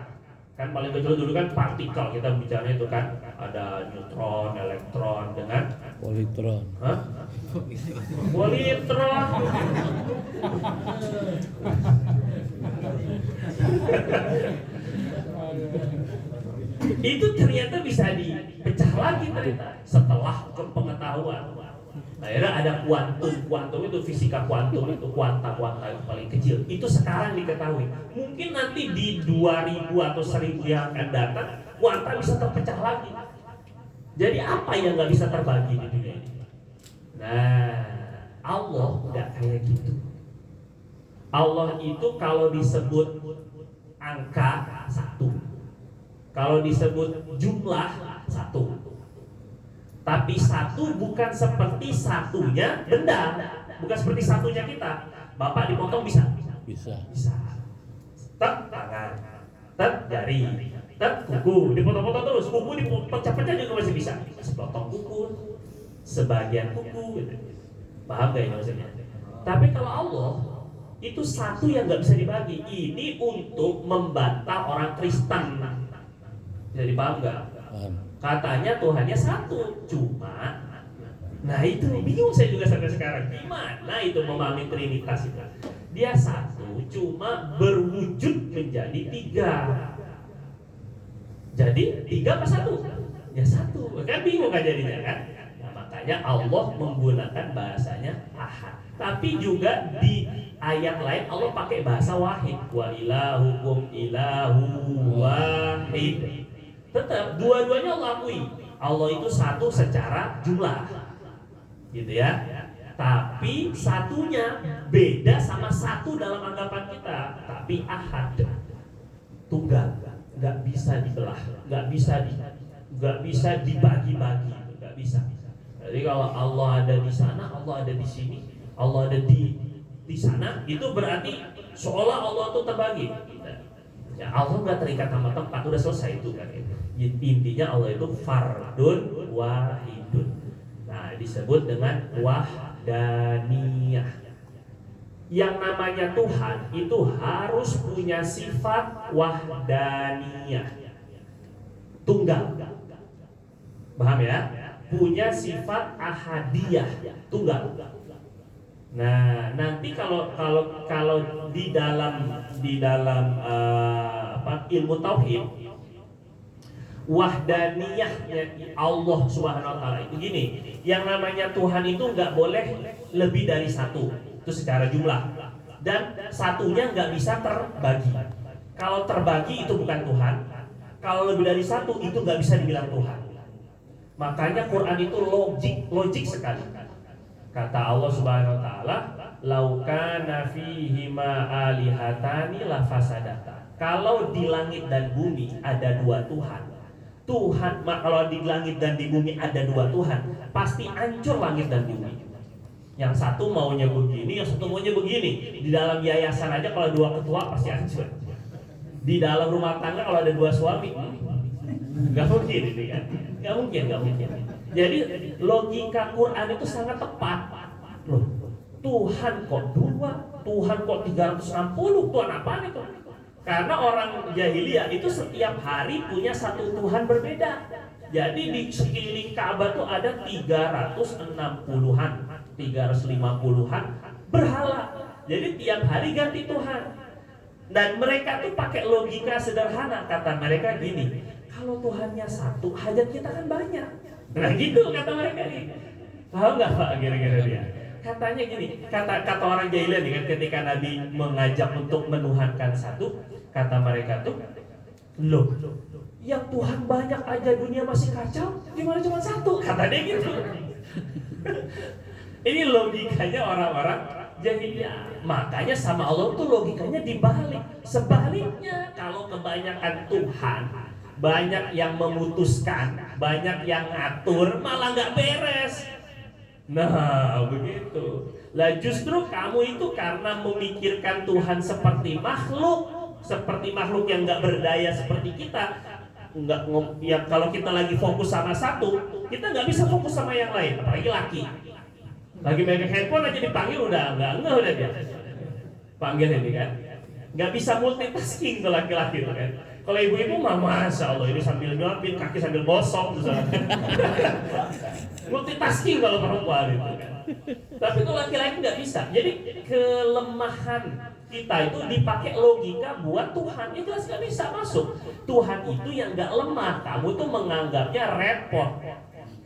Kan paling kecil dulu kan partikel, kita bicara itu kan ada neutron, elektron dengan Politron. Hah? Politron. Itu ternyata bisa dipecah lagi ternyata setelah pengetahuan. Akhirnya ada kuantum itu fisika kuantum itu kuanta yang paling kecil. Itu sekarang diketahui. Mungkin nanti di 2000 atau 1000 yang akan datang kuanta bisa terpecah lagi. Jadi apa yang nggak bisa terbagi di dunia ini? Nah, Allah nggak kayak gitu. Allah itu kalau disebut angka 1, kalau disebut jumlah 1. Tapi 1 bukan seperti satunya benda, bukan seperti satunya kita. Bapak dipotong bisa? Bisa. Tek tangan, tek jari, tek kuku, dipotong-potong terus. Kuku dipecah-pecah juga masih bisa. Sepotong kuku, sebagian kuku, gitu. Paham gak ini maksudnya? Tapi kalau Allah itu 1 yang nggak bisa dibagi. Ini untuk membantah orang Kristen. Jadi paham nggak? Paham. Katanya Tuhannya 1, cuma nah itu bingung saya juga sampai sekarang. Gimana itu memahami Trinitas itu? Dia 1, cuma berwujud menjadi 3. Jadi 3 apa 1? Ya 1. Kan bingung kan jadinya kan? Nah, makanya Allah menggunakan bahasanya ahad. Tapi juga di ayat lain Allah pakai bahasa wahid. Wa ilahukum ilahu wahid. Tetap dua-duanya Allah akui. Allah itu 1 secara jumlah, gitu ya. Tapi satunya beda sama 1 dalam anggapan kita. Tapi ahad, tunggal, nggak bisa dibelah, nggak bisa dibagi-bagi, nggak bisa. Jadi kalau Allah ada di sana, Allah ada di sini, Allah ada di sana, itu berarti seolah Allah itu terbagi. Ya, Allah nggak terikat sama tempat, udah selesai itu kan. Intinya Allah itu fardun wahidun. Nah, disebut dengan wahdaniyah. Yang namanya Tuhan itu harus punya sifat wahdaniyah, tunggal. Paham ya? Punya sifat ahadiyah, tunggal. Nah, nanti kalau di dalam ilmu tauhid, wahdaniyahnya Allah Subhanahu wa taala itu gini, yang namanya Tuhan itu nggak boleh lebih dari satu, itu secara jumlah, dan satunya nggak bisa terbagi. Kalau terbagi itu bukan Tuhan, kalau lebih dari satu itu nggak bisa dibilang Tuhan. Makanya Quran itu logik sekali. Kata Allah Subhanahu wa taala, "Lau kana fihi ma alihatani la fasadata." Kalau di langit dan bumi ada dua Tuhan, kalau di langit dan di bumi ada dua Tuhan, pasti hancur langit dan bumi. Yang satu maunya begini, yang satu maunya begini. Di dalam yayasan aja kalau dua ketua pasti hancur. Di dalam rumah tangga kalau ada dua suami, nggak mungkin ini kan? Nggak mungkin. Jadi logika Quran itu sangat tepat. Loh, Tuhan kok dua, Tuhan kok 360, Tuhan apaan itu? Karena orang jahiliyah itu setiap hari punya satu Tuhan berbeda. Jadi di sekeliling Ka'bah tuh ada 360-an, 350-an berhala. Jadi tiap hari ganti Tuhan. Dan mereka tuh pakai logika sederhana. Kata mereka gini, kalau Tuhannya satu, hajat kita kan banyak. Nah gitu kata mereka nih. Tahu nggak Pak kira-kira dia? Katanya gini, kata orang jahiliyah nih kan, ketika Nabi mengajak untuk menuhankan satu, kata mereka tuh, loh, yang Tuhan banyak aja dunia masih kacau, gimana cuma satu? Kata dia gitu. Ini logikanya orang-orang jahiliyah. Makanya sama Allah tuh logikanya dibalik. Sebaliknya, kalau kebanyakan Tuhan, banyak yang memutuskan, banyak yang ngatur, malah nggak beres. Nah begitu. Lah justru kamu itu karena memikirkan Tuhan seperti makhluk yang nggak berdaya seperti kita, ya kalau kita lagi fokus sama satu, kita nggak bisa fokus sama yang lain. Apalagi laki, lagi megang handphone aja dipanggil udah udah dia panggil ini kan, nggak bisa multitasking ke laki-laki itu kan. Kalau ibu-ibu mah masya Allah ini sambil nyuapin, kaki sambil bosok multitasking kalau perempuan itu kan. Tapi kalau laki-laki nggak bisa. Jadi kelemahan kita itu dipakai logika buat Tuhan, itu jelas nggak bisa masuk. Tuhan itu yang nggak lemah, kamu tuh menganggapnya repot.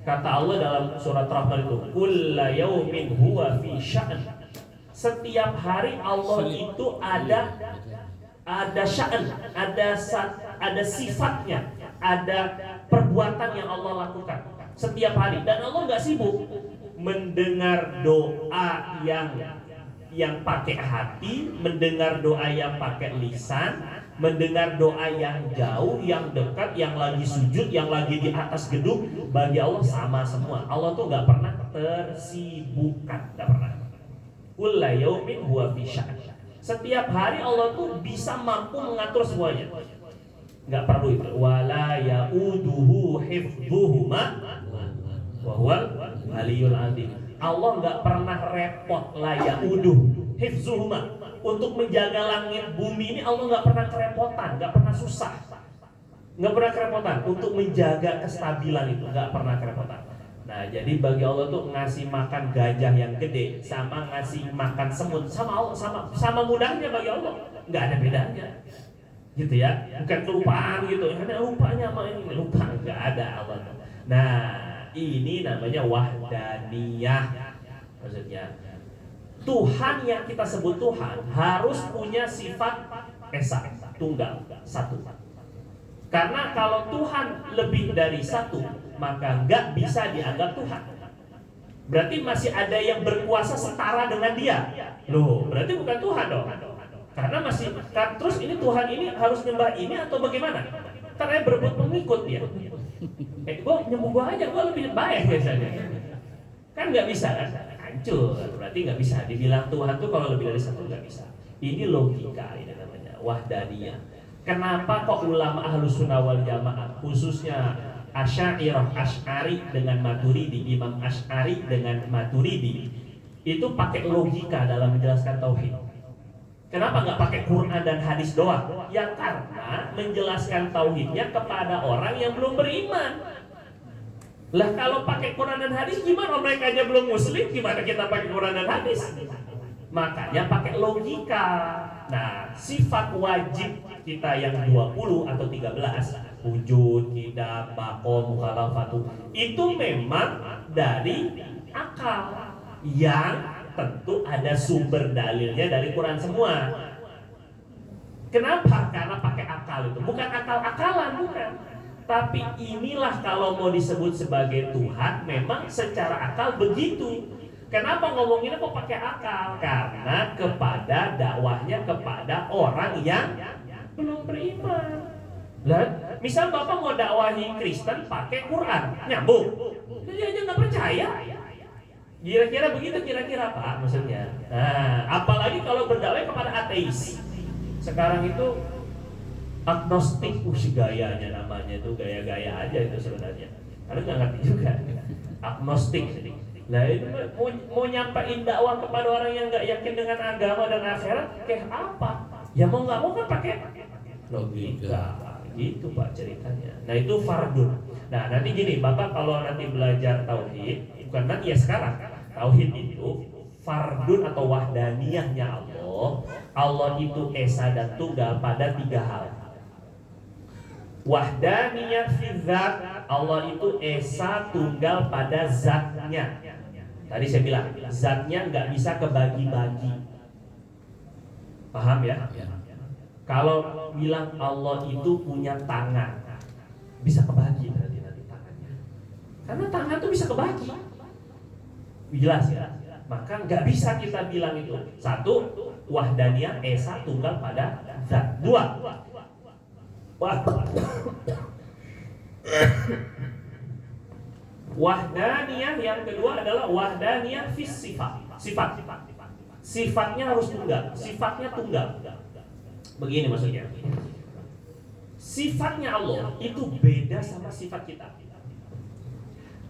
Kata Allah dalam surat Rahman itu, kulla yaumin huwa fi sya'n. Setiap hari Allah itu ada sya'an, ada sifatnya, ada perbuatan yang Allah lakukan setiap hari, dan Allah nggak sibuk mendengar doa yang pakai hati, mendengar doa yang pakai lisan, mendengar doa yang jauh, yang dekat, yang lagi sujud, yang lagi di atas gedung. Bagi Allah sama semua. Allah tuh nggak pernah tersibukkan, nggak pernah. Kulla yaumin huwa fi sya'n. Setiap hari Allah tuh bisa mampu mengatur semuanya. Nggak perlu itu. Wala ya'uduhu hifdhuhuma wa huwal aliyul azim. Allah nggak pernah repot, la ya'uduh hifdhuhuma. Untuk menjaga langit bumi ini Allah nggak pernah kerepotan, nggak pernah susah, nggak pernah kerepotan untuk menjaga kestabilan itu, nggak pernah kerepotan. Nah, jadi bagi Allah tuh ngasih makan gajah yang gede sama ngasih makan semut sama Allah, sama mudahnya bagi Allah, nggak ada bedanya, gitu ya. Bukan kelupaan gitu, karena lupanya sama ini lupa, nggak ada Allah. Nah, ini namanya wahdaniyah, maksudnya Tuhan yang kita sebut Tuhan harus punya sifat esa, tunggal, satu. Karena kalau Tuhan lebih dari satu, maka nggak bisa dianggap Tuhan. Berarti masih ada yang berkuasa setara dengan dia. Loh, berarti bukan Tuhan dong. Karena masih, terus ini Tuhan ini harus nyembah ini atau bagaimana? Karena berebut pengikut dia. Gue nyembah gue aja, gue lebih baik biasanya. Kan nggak bisa kan? Hancur. Berarti nggak bisa dibilang Tuhan tuh kalau lebih dari satu nggak bisa. Ini logika, ini namanya wahdaniyah. Kenapa kok ulama Ahlus Sunnah wal Jamaah, khususnya Asy'ariyah, Asy'ari dengan Maturidi, Imam Asy'ari dengan Maturidi, itu pakai logika dalam menjelaskan tauhid. Kenapa nggak pakai Quran dan hadis doang? Ya karena menjelaskan tauhidnya kepada orang yang belum beriman. Lah kalau pakai Quran dan hadis gimana? Mereka aja belum muslim, gimana kita pakai Quran dan hadis? Makanya pakai logika. Nah, sifat wajib kita yang 20 atau 13, wujud, tidak, baqo, mukhalafatu, itu memang dari akal yang tentu ada sumber dalilnya dari Quran semua. Kenapa? Karena pakai akal itu. Bukan akal-akalan, bukan. Tapi inilah kalau mau disebut sebagai Tuhan, memang secara akal begitu. Kenapa ngomonginnya kok pakai akal? Karena kepada dakwahnya kepada orang yang belum beriman. Lah, misal Bapak mau dakwahi Kristen pakai Quran, nyambung. Dia aja nggak percaya. Kira-kira begitu kira-kira Pak maksudnya. Nah, apalagi kalau berdakwah kepada ateis. Sekarang itu agnostik, gayanya namanya itu gaya-gaya aja itu sebenarnya. Karena nggak ngerti juga. Agnostik. Nah itu mau nyampain dakwah kepada orang yang nggak yakin dengan agama dan akhirat kayak apa? Ya mau nggak mau kan pakai logika. Gitu Pak ceritanya. Nah itu fardun. Nah nanti gini Bapak kalau nanti belajar tauhid, bukan nanti ya sekarang. Tauhid itu fardun atau wahdaniyahnya Allah. Allah itu esa dan tunggal pada 3 hal. Wahdaniyah fi zat, Allah itu esa tunggal pada zatnya. Tadi saya bilang zatnya nggak bisa kebagi-bagi. Paham ya? Kalau bilang Allah itu punya tangan, bisa kebagi berarti nanti tangannya. Karena tangan itu bisa kebagi. Jelas ya? Maka nggak bisa kita bilang itu. 1, wahdaniyah esa tunggal pada zat. 2, wahdaniyah yang kedua adalah wahdaniyah fis sifat. Sifatnya harus tunggal. Sifatnya tunggal. Begini maksudnya. Sifatnya Allah itu beda sama sifat kita.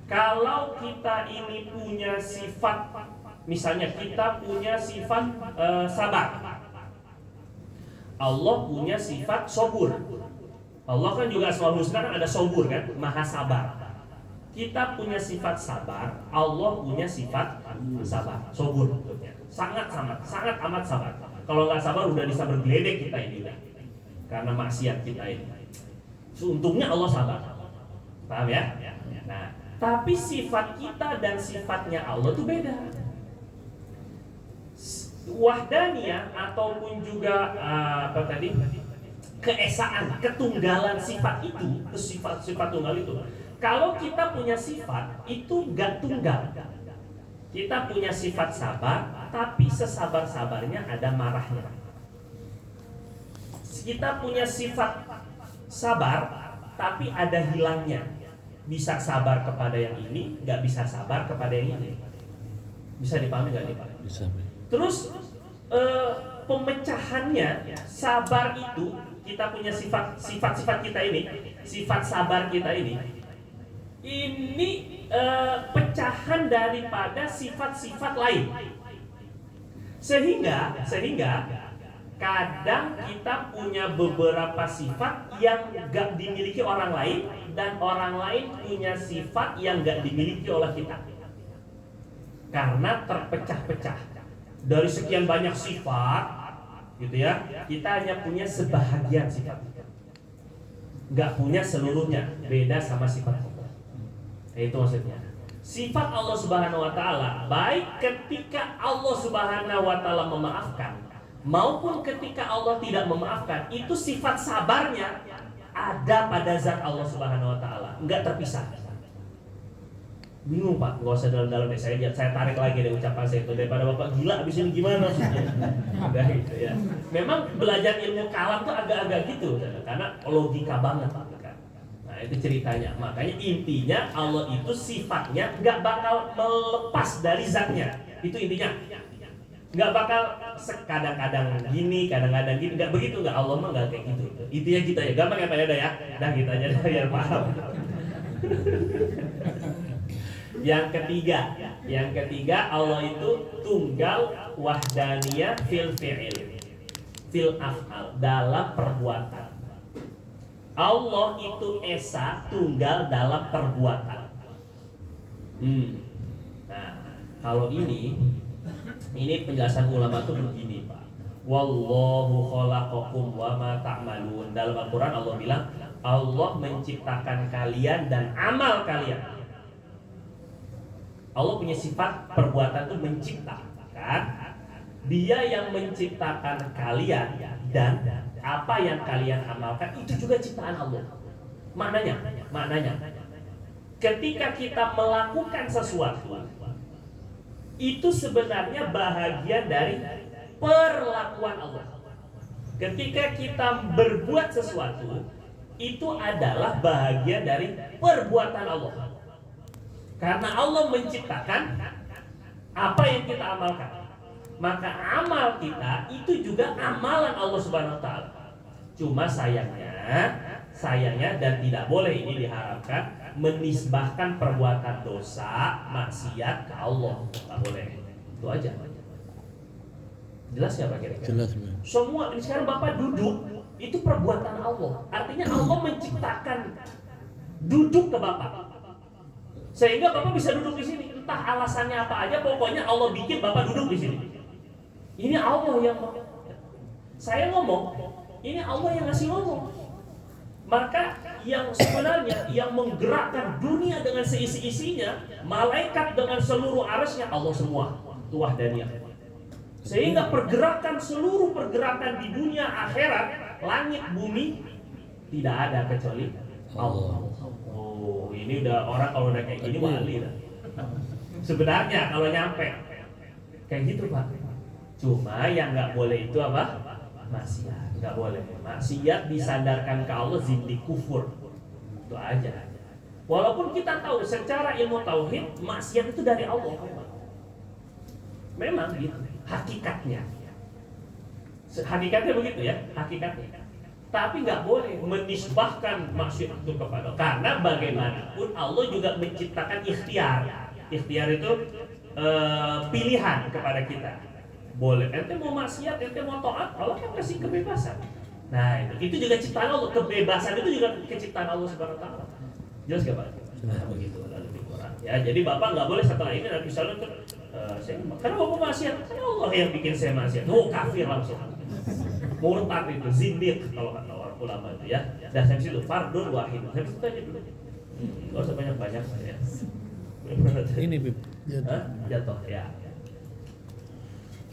Kalau kita ini punya sifat, misalnya kita punya sifat sabar. Allah punya sifat sobur. Allah kan juga Asmaul Husna kan ada sobur kan, maha sabar. Kita punya sifat sabar, Allah punya sifat sabar, sobur maksudnya. Sangat amat sabar. Kalau nggak sabar udah bisa bergeledek kita ini udah. Karena maksiat kita ini. Untungnya Allah sabar. Paham ya? Nah, tapi sifat kita dan sifatnya Allah itu beda. Wahdaniyah ataupun juga keesaan, ketunggalan sifat itu, sifat tunggal itu. Kalau kita punya sifat itu gak tunggal. Kita punya sifat sabar, tapi sesabar-sabarnya ada marahnya. Kita punya sifat sabar, tapi ada hilangnya. Bisa sabar kepada yang ini, gak bisa sabar kepada yang ini. Bisa dipahami gak nih Pak? Bisa. Terus pemecahannya sabar itu kita punya sifat kita ini, sifat sabar kita ini pecahan daripada sifat-sifat lain. Sehingga kadang kita punya beberapa sifat yang gak dimiliki orang lain dan orang lain punya sifat yang gak dimiliki oleh kita. Karena terpecah-pecah. Dari sekian banyak sifat, gitu ya, kita hanya punya sebahagian sifat, nggak punya seluruhnya. Beda sama sifat Allah. Itu maksudnya. Sifat Allah Subhanahu Wa Taala, baik ketika Allah Subhanahu Wa Taala memaafkan, maupun ketika Allah tidak memaafkan, itu sifat sabarnya ada pada zat Allah Subhanahu Wa Taala, nggak terpisah. Bingung Pak, nggak usah dalam-dalam deh, saya tarik lagi deh ucapan saya itu. Daripada Bapak gila abis ini gimana maksudnya. Udah gitu ya. Memang belajar ilmu kalam tuh agak-agak gitu, karena logika banget Pak. Nah itu ceritanya. Makanya intinya Allah itu sifatnya nggak bakal melepas dari zatnya. Itu intinya. Nggak bakal kadang-kadang gini, kadang-kadang gini, nggak begitu, nggak. Allah mah nggak kayak gitu. Intinya kita ya, gampang ya Pak ya, ya. Dah kita aja biar paham. Yang ketiga Allah itu tunggal wahdaniyah fil fi'il, fil af'al, dalam perbuatan. Allah itu esa tunggal dalam perbuatan. Nah, kalau ini Ini penjelasan ulama tuh begini, Pak. Wallahu khalaqakum wa ma ta'malun. Dalam Al-Qur'an Allah bilang, Allah menciptakan kalian dan amal kalian. Allah punya sifat perbuatan itu menciptakan. Dia yang menciptakan kalian dan apa yang kalian amalkan itu juga ciptaan Allah. Maknanya ketika kita melakukan sesuatu itu sebenarnya bahagian dari perlakuan Allah. Ketika kita berbuat sesuatu itu adalah bahagian dari perbuatan Allah. Karena Allah menciptakan apa yang kita amalkan, maka amal kita itu juga amalan Allah Subhanahu wa taala. Cuma sayangnya dan tidak boleh ini diharapkan menisbahkan perbuatan dosa, maksiat ke Allah. Tidak boleh. Itu aja. Jelas ya Pak kira-kira? Jelas, Pak. Semua ini sekarang Bapak duduk itu perbuatan Allah. Artinya Allah menciptakan duduk ke Bapak. Sehingga Bapak bisa duduk di sini. Entah alasannya apa aja, pokoknya Allah bikin Bapak duduk di sini. Ini Allah yang saya ngomong, ini Allah yang ngasih ngomong. Maka yang sebenarnya yang menggerakkan dunia dengan seisi-isinya, malaikat dengan seluruh arasnya, Allah semua, itu wahdaniyah. Sehingga seluruh pergerakan di dunia akhirat, langit bumi tidak ada kecuali Allah. Oh, ini udah orang kalau udah kayak gini wali dah. Sebenarnya kalau nyampe kayak gitu Pak. Cuma yang nggak boleh itu apa? Maksiat. Nggak boleh. Maksiat disandarkan ke Allah zindik kufur. Itu aja. Walaupun kita tahu secara ilmu tauhid maksiat itu dari Allah. Memang gitu. Hakikatnya begitu ya, hakikatnya. Tapi nggak boleh menisbahkan maksiat itu kepada Allah. Karena bagaimanapun Allah juga menciptakan ikhtiar. Ikhtiar itu pilihan kepada kita. Boleh, ente mau maksiat, ente mau taat, Allah kan kasih kebebasan. Nah itu juga ciptaan Allah. Kebebasan itu juga keciptaan Allah Subhanahu wa taala. Jelas gak Pak? Nah begitu lebih kurang. Ya jadi Bapak nggak boleh setelah ini nanti misalnya karena Bapak maksiat, kan Allah yang bikin saya maksiat. Oh kafir langsung. Murtad itu, zindiq kalau kata orang ulama itu ya. Dan saya itu fardun wahid. Saya itu aja dulu. Gak usah banyak-banyak ya. Ini Bib. Jatuh ya.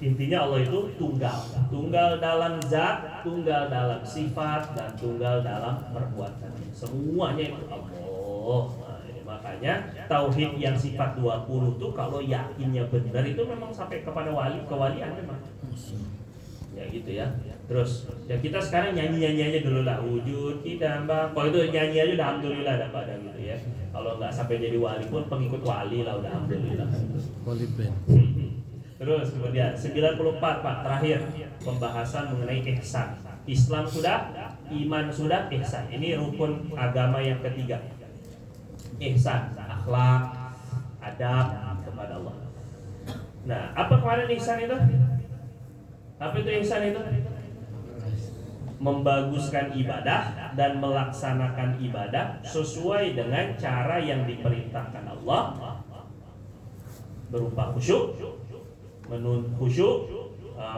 Intinya Allah itu tunggal dalam zat, tunggal dalam sifat, dan tunggal dalam perbuatan. Semuanya itu Allah. Nah, ini makanya tauhid yang sifat 20 tuh kalau yakinnya benar itu memang sampai kepada kewalian memang. Ya gitu ya. Terus ya kita sekarang nyanyi aja dulu lah, wujud kita Mbak. Kalau itu nyanyi aja udah alhamdulillah dah pada gitu ya. Kalau nggak sampai jadi wali pun pengikut wali lah udah alhamdulillah. Wali band. Terus kemudian 94 Pak terakhir pembahasan mengenai ihsan. Islam sudah, iman sudah, ihsan. Ini rukun agama yang ketiga. Ihsan, akhlak, adab kepada Allah. Nah, apa kemarin ihsan itu? Apa itu ihsan itu? Membaguskan ibadah dan melaksanakan ibadah sesuai dengan cara yang diperintahkan Allah, berupa khusyuk,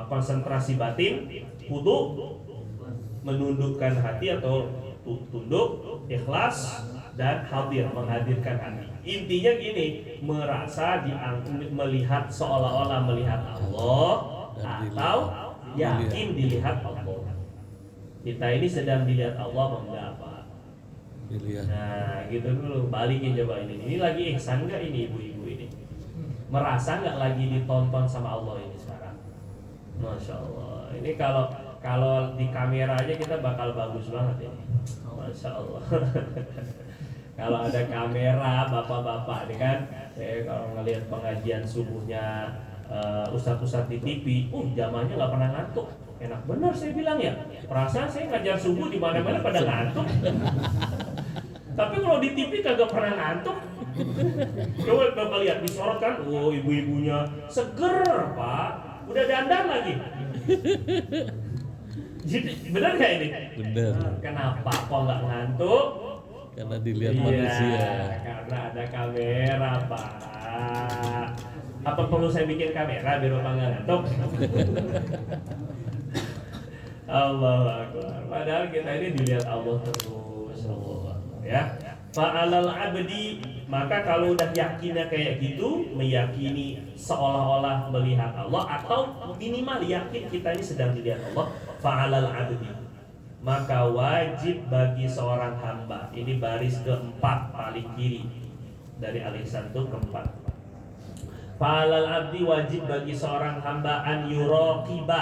konsentrasi batin, wudu, menundukkan hati atau tunduk, ikhlas, dan hadir, menghadirkan hati. Intinya gini, merasa melihat seolah-olah melihat Allah atau yakin dilihat Allah. Kita ini sedang dilihat Allah enggak Pak? Dilihat. Nah gitu dulu, balikin coba ini. Ini lagi ihsan nggak ini ibu-ibu ini? Merasa nggak lagi ditonton sama Allah ini sekarang? Masya Allah. Ini kalau di kamera aja kita bakal bagus banget ini. Masya Allah. Kalau ada kamera bapak-bapak ini kan, saya kalau ngelihat pengajian subuhnya ustadz-ustadz di TV, jamaahnya nggak pernah ngantuk. Enak benar saya bilang ya. Perasaan saya ngajar subuh di mana-mana pada ngantuk. Tapi kalau di TV kagak pernah ngantuk. Coba Bapak lihat disorot kan, ibu-ibunya seger Pak, udah dandan lagi. Jadi benar nggak ini? Benar. Kenapa kok nggak ngantuk? Karena dilihat manusia. Karena ada kamera Pak. Apa perlu saya bikin kamera biar Bapak nggak ngantuk? Allahu Akbar. Padahal kita ini dilihat Allah terus, Allah ya. Fa'alal abdi, maka kalau udah yakinnya kayak gitu, meyakini seolah-olah melihat Allah atau minimal yakin kita ini sedang dilihat Allah, fa'alal abdi, maka wajib bagi seorang hamba. Ini baris keempat paling kiri dari al-ihsan itu keempat. Fa'alal abdi, wajib bagi seorang hamba an yuraqiba,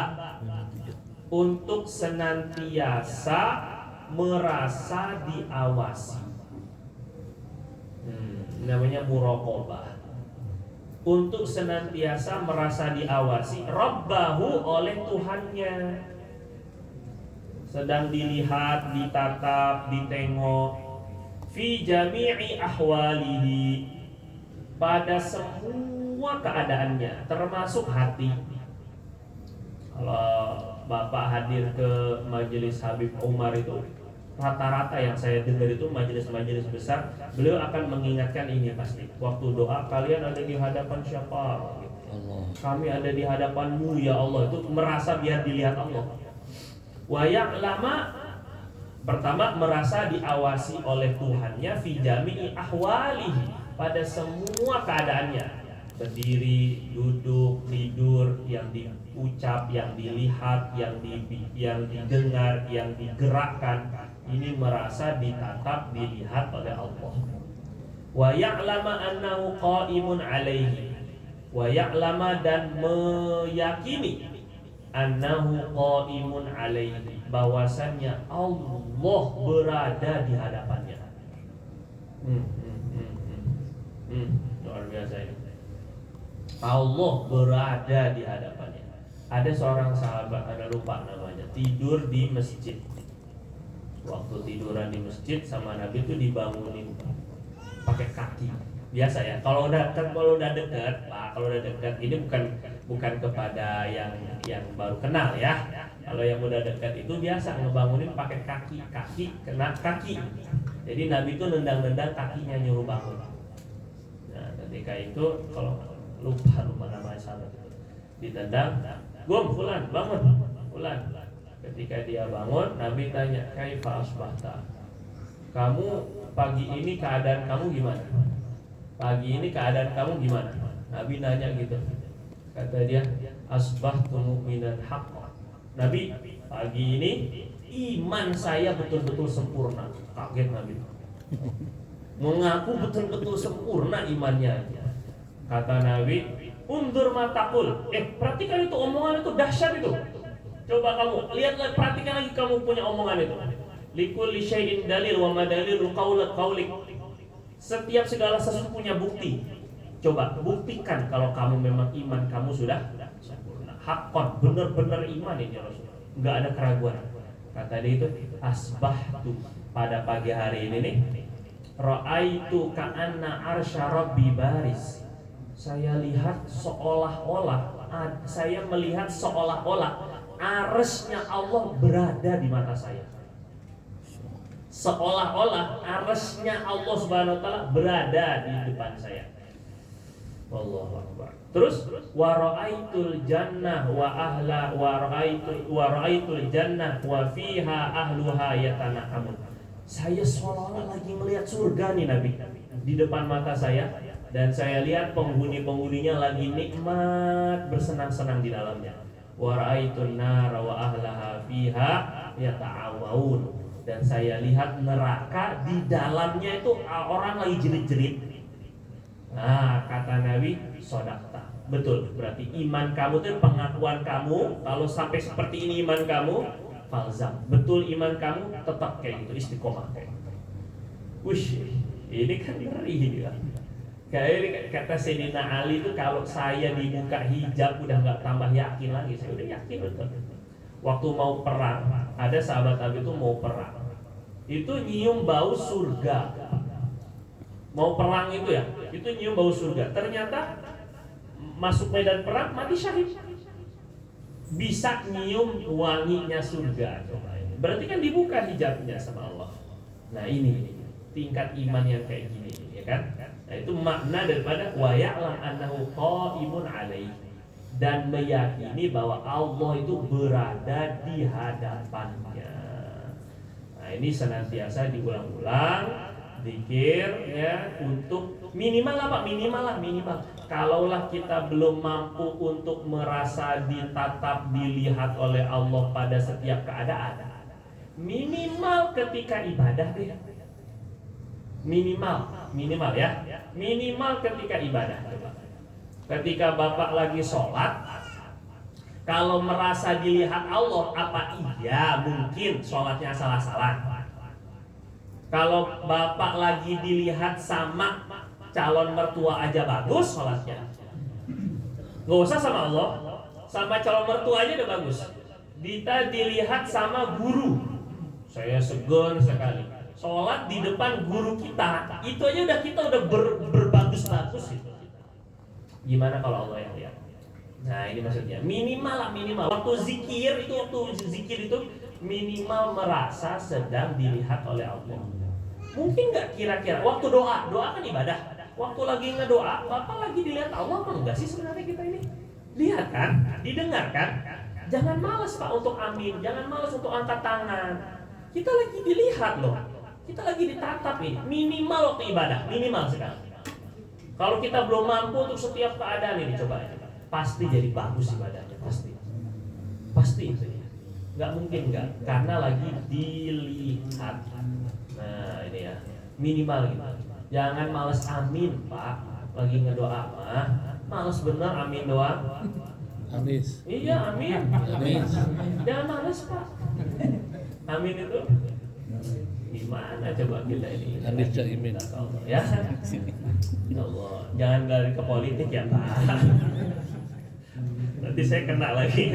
untuk senantiasa merasa diawasi. Namanya muraqabah. Untuk senantiasa merasa diawasi Rabbahu, oleh Tuhannya. Sedang dilihat, ditatap, ditengok. Fi jami'i ahwalihi, pada semua keadaannya, termasuk hati. Kalau Bapak hadir ke majelis Habib Umar itu, rata-rata yang saya dengar itu majelis-majelis besar, beliau akan mengingatkan ini pasti. Waktu doa, kalian ada di hadapan siapa? Allah. Kami ada di hadapanmu ya Allah. Itu merasa biar dilihat Allah. Wa ya'lama, pertama merasa diawasi oleh Tuhannya, fi jami'i ahwalihi, pada semua keadaannya. Berdiri, duduk, tidur, yang diucap, yang dilihat, yang didengar, yang digerakkan, ini merasa ditatap, dilihat oleh Allah. Wa ya'lama annahu qa'imun alaihi, wa ya'lama, dan meyakini annahu qa'imun alaihi, bahwasannya Allah berada di hadapannya. Luar biasa ini. Allah berada di hadapannya. Ada seorang sahabat, ada lupa namanya, tidur di masjid. Waktu tiduran di masjid sama Nabi itu dibangunin pakai kaki. Biasa ya. Kalau udah dekat, Pak, kalau udah dekat, ini bukan kepada yang baru kenal ya. Kalau yang udah dekat itu biasa ngebangunin pakai kaki kena kaki. Jadi Nabi itu nendang-nendang kakinya nyuruh bangun. Nah, ketika itu kalau lupa nama sahabat itu ditendang, fulan bangun, fulan. Ketika dia bangun, Nabi tanya, kaifa asbahta, kamu pagi ini keadaan kamu gimana? Pagi ini keadaan kamu gimana? Nabi nanya gitu. Kata dia, asbahtu mu'minan haqqan. Nabi, pagi ini iman saya betul-betul sempurna. Kaget Nabi, mengaku betul-betul sempurna imannya. Kata Nabi, undur matakul. Perhatikan itu, omongan itu dahsyat itu. Coba kamu lihat lagi, perhatikan lagi, kamu punya omongan itu. Likulli syai'in dalil wa madalilu qaulik. Setiap segala sesuatu punya bukti. Coba buktikan kalau kamu memang iman kamu sudah sempurna. Haqqan, benar-benar iman ini Rasul. Enggak ada keraguan. Kata dia itu, asbahtu, pada pagi hari ini nih, ra'aitu ka'anna arsya rabbi baris. Saya lihat saya melihat seolah-olah arsy-nya Allah berada di mata saya. Seolah-olah arsy-nya Allah Subhanahu wa taala berada di depan saya. Wallahu akbar. Terus wa ra'aitul jannah wa ra'aitul jannah wa fiha ahluha yatana'amun. Saya seolah-olah lagi melihat surga nih Nabi di depan mata saya. Dan saya lihat penghuni-penghuninya lagi nikmat bersenang-senang di dalamnya. Wa ra'aitun nar wa ahlaha fiha yata'awun. Dan saya lihat neraka, di dalamnya itu orang lagi jerit-jerit. Nah, kata Nabi, sodakta. Betul, berarti iman kamu itu, pengakuan kamu, kalau sampai seperti ini iman kamu, falzam. Betul iman kamu, tetap kayak gitu, istiqomah kayak gitu. Wush, ini kan ngeri ya. Kayak kata Sayyidina Ali itu, kalau saya dibuka hijab udah nggak tambah yakin lagi. Saya udah yakin betul. Waktu mau perang, ada sahabat Nabi itu mau perang, itu nyium bau surga. Mau perang itu ya, itu nyium bau surga. Ternyata masuk medan perang mati syahid. Bisa nyium wanginya surga. Berarti kan dibuka hijabnya sama Allah. Nah ini tingkat iman yang kayak gini ya. ya kan? Nah, itu makna daripada wa ya'lam annahu qaimun alaihi, dan meyakini bahwa Allah itu berada di hadapannya. Nah, ini senantiasa diulang-ulang zikir ya, untuk minimal apa? Minimal. Kalaulah kita belum mampu untuk merasa ditatap, dilihat oleh Allah pada setiap keadaan, minimal ketika ibadah deh. Minimal ya. Minimal ketika ibadah. Ketika Bapak lagi sholat, kalau merasa dilihat Allah, apa iya mungkin sholatnya salah-salah? Kalau Bapak lagi dilihat sama calon mertua aja bagus sholatnya, nggak usah sama Allah, sama calon mertua aja udah bagus. Kita dilihat sama guru, saya segan sekali sholat di depan guru kita, itu aja udah kita udah berbagus-bagus itu. Gimana kalau Allah yang lihat? Nah, ini maksudnya minimal. Waktu zikir itu minimal merasa sedang dilihat oleh Allah. Mungkin nggak kira-kira waktu doa kan ibadah. Waktu lagi ngedoa, Bapak lagi dilihat Allah apa enggak sih sebenarnya kita ini? Lihat kan, didengarkan. Jangan malas Pak untuk amin, jangan malas untuk angkat tangan. Kita lagi dilihat loh, kita lagi ditatap nih. Minimal waktu ibadah, minimal sekali. Kalau kita belum mampu untuk setiap keadaan ini, coba ya, pasti jadi bagus ibadahnya, pasti itu ya. Nggak mungkin nggak, karena lagi dilihat. Nah ini ya, minimal gitu. Jangan males amin Pak, lagi ngedoa mah males bener amin doang. Anis. Iya amin. Anis. Jangan males Pak. Amin itu gimana coba kita ini? Anis Caimin. Ya. Allah, jangan lari ke politik ya Pak. Nanti saya kena lagi.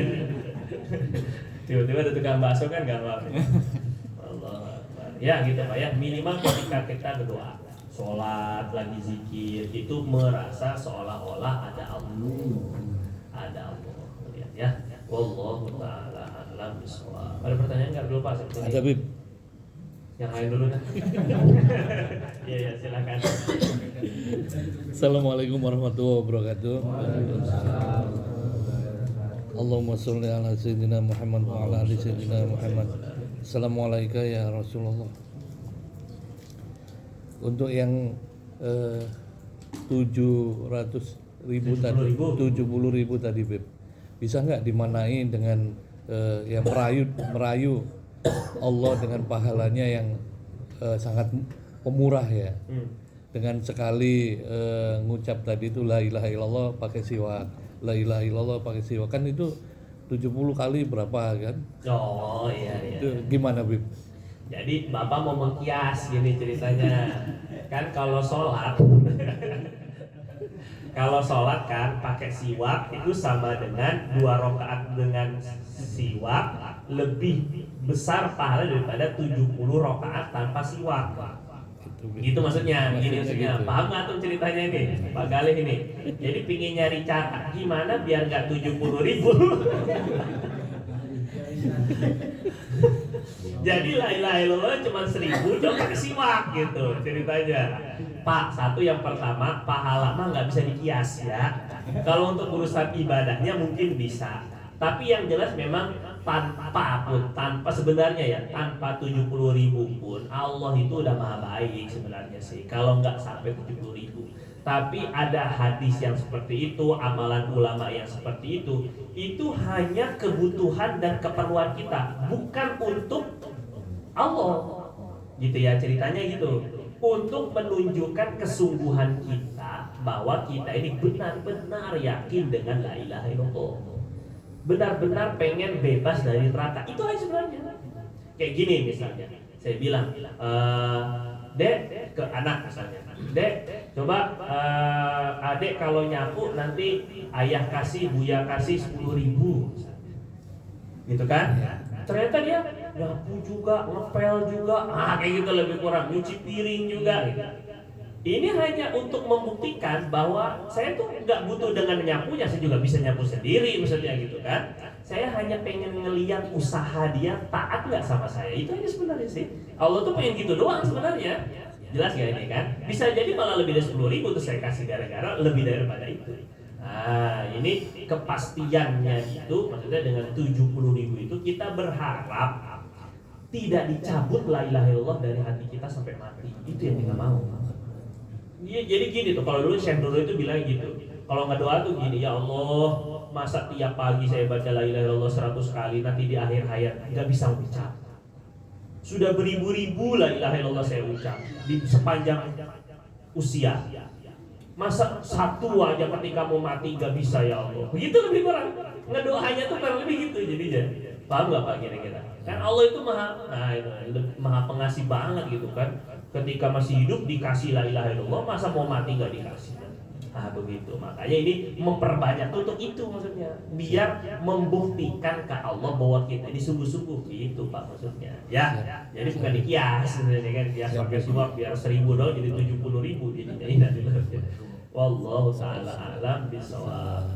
Tiba-tiba ada tukang bakso kan nggak apa-apa. Allah. Ya gitu Pak ya. Minimal ketika kita berdoa, sholat, lagi zikir, itu merasa seolah-olah ada Allah. Lihat ya. Wallahu ta'ala a'lam bishawab. Ada pertanyaan nggak dulu Pak? Ada Bib. Yang lain dulu kan? Iya silakan. Assalamualaikum warahmatullahi wabarakatuh. Allahumma sholli ala sayyidina Muhammad wa ala ali sayyidina Muhammad. Assalamualaikum ya Rasulullah. Untuk yang 700.000 tadi, 70.000 tadi Beb, bisa nggak dimanai dengan yang merayu Allah dengan pahalanya yang sangat pemurah ya. Dengan sekali ngucap tadi itu la ilaha illallah pakai siwak, la ilaha illallah pakai siwak, kan itu 70 kali berapa kan? Oh iya. Itu gimana Bib? Jadi Bapak mau mengkias gini ceritanya. Kan kalau sholat kan pakai siwak itu sama dengan 2 rakaat dengan siwak lebih besar pahala daripada 70 rakaat tanpa siwak. Gitu maksudnya, gini maksudnya. Gitu. Paham nggak tuh ceritanya ini, Pak Galih ini? Jadi pingin nyari cara gimana biar nggak 70.000. Jadi la ilaha illallah cuma 1.000, coba pakai siwak gitu ceritanya. Pak, satu yang pertama pahala mah nggak bisa dikias ya. Kalau untuk urusan ibadahnya mungkin bisa, tapi yang jelas memang tanpa sebenarnya ya, tanpa 70.000 pun Allah itu udah maha baik sebenarnya sih. Kalau nggak sampai 70.000, tapi ada hadis yang seperti itu, amalan ulama yang seperti itu hanya kebutuhan dan keperluan kita, bukan untuk Allah. Gitu ya ceritanya gitu. Untuk menunjukkan kesungguhan kita bahwa kita ini benar-benar yakin dengan la ilaha illallah, benar-benar pengen bebas dari neraka. Itu aja sebenarnya. Kayak gini misalnya, saya bilang, Dek ke anak misalnya, Dek coba adek kalau nyapu nanti ayah kasih, buya kasih 10.000, gitu kan? Ternyata dia nyapu juga, ngepel juga, kayak gitu lebih kurang, nyuci piring juga gitu. Ini hanya untuk membuktikan bahwa saya tuh nggak butuh dengan nyapunya, saya juga bisa nyapu sendiri misalnya gitu kan. Saya hanya pengen ngeliat usaha dia taat nggak sama saya, itu aja sebenarnya sih. Allah tuh pengen gitu doang sebenarnya. Jelas gak ini kan? Bisa jadi malah lebih dari 10.000 terus saya kasih gara-gara lebih daripada itu. Nah, ini kepastiannya itu maksudnya dengan 70.000 itu kita berharap tidak dicabut la ilaha illallah dari hati kita sampai mati. Itu yang kita mau. Iya, jadi gini tuh, kalau dulu Syekh Nurul itu bilang gitu. Kalau ngedoa tuh gini, ya Allah, masa tiap pagi saya baca la ilaha illallah 100 kali, nanti di akhir hayat nggak bisa ucap. Sudah beribu-ribu la ilaha illallah saya ucap di sepanjang usia. Masa satu aja ketika mau mati nggak bisa ya Allah. Begitu lebih kurang. Ngedoanya tuh kurang lebih gitu jadinya. Paham nggak Pak kira-kira? Kan Allah itu maha pengasih banget gitu kan. Ketika masih hidup dikasih la ilaha illallah, masa mau mati nggak dikasih? Nah begitu, makanya ini memperbanyak untuk itu maksudnya, biar membuktikan ke Allah bahwa kita ini sungguh-sungguh itu Pak maksudnya. Ya, jadi bukan dikias sebenarnya kan, kias pakai suap biar 1.000 doang jadi 70.000 jadinya. Wallahu taala alam bisawab.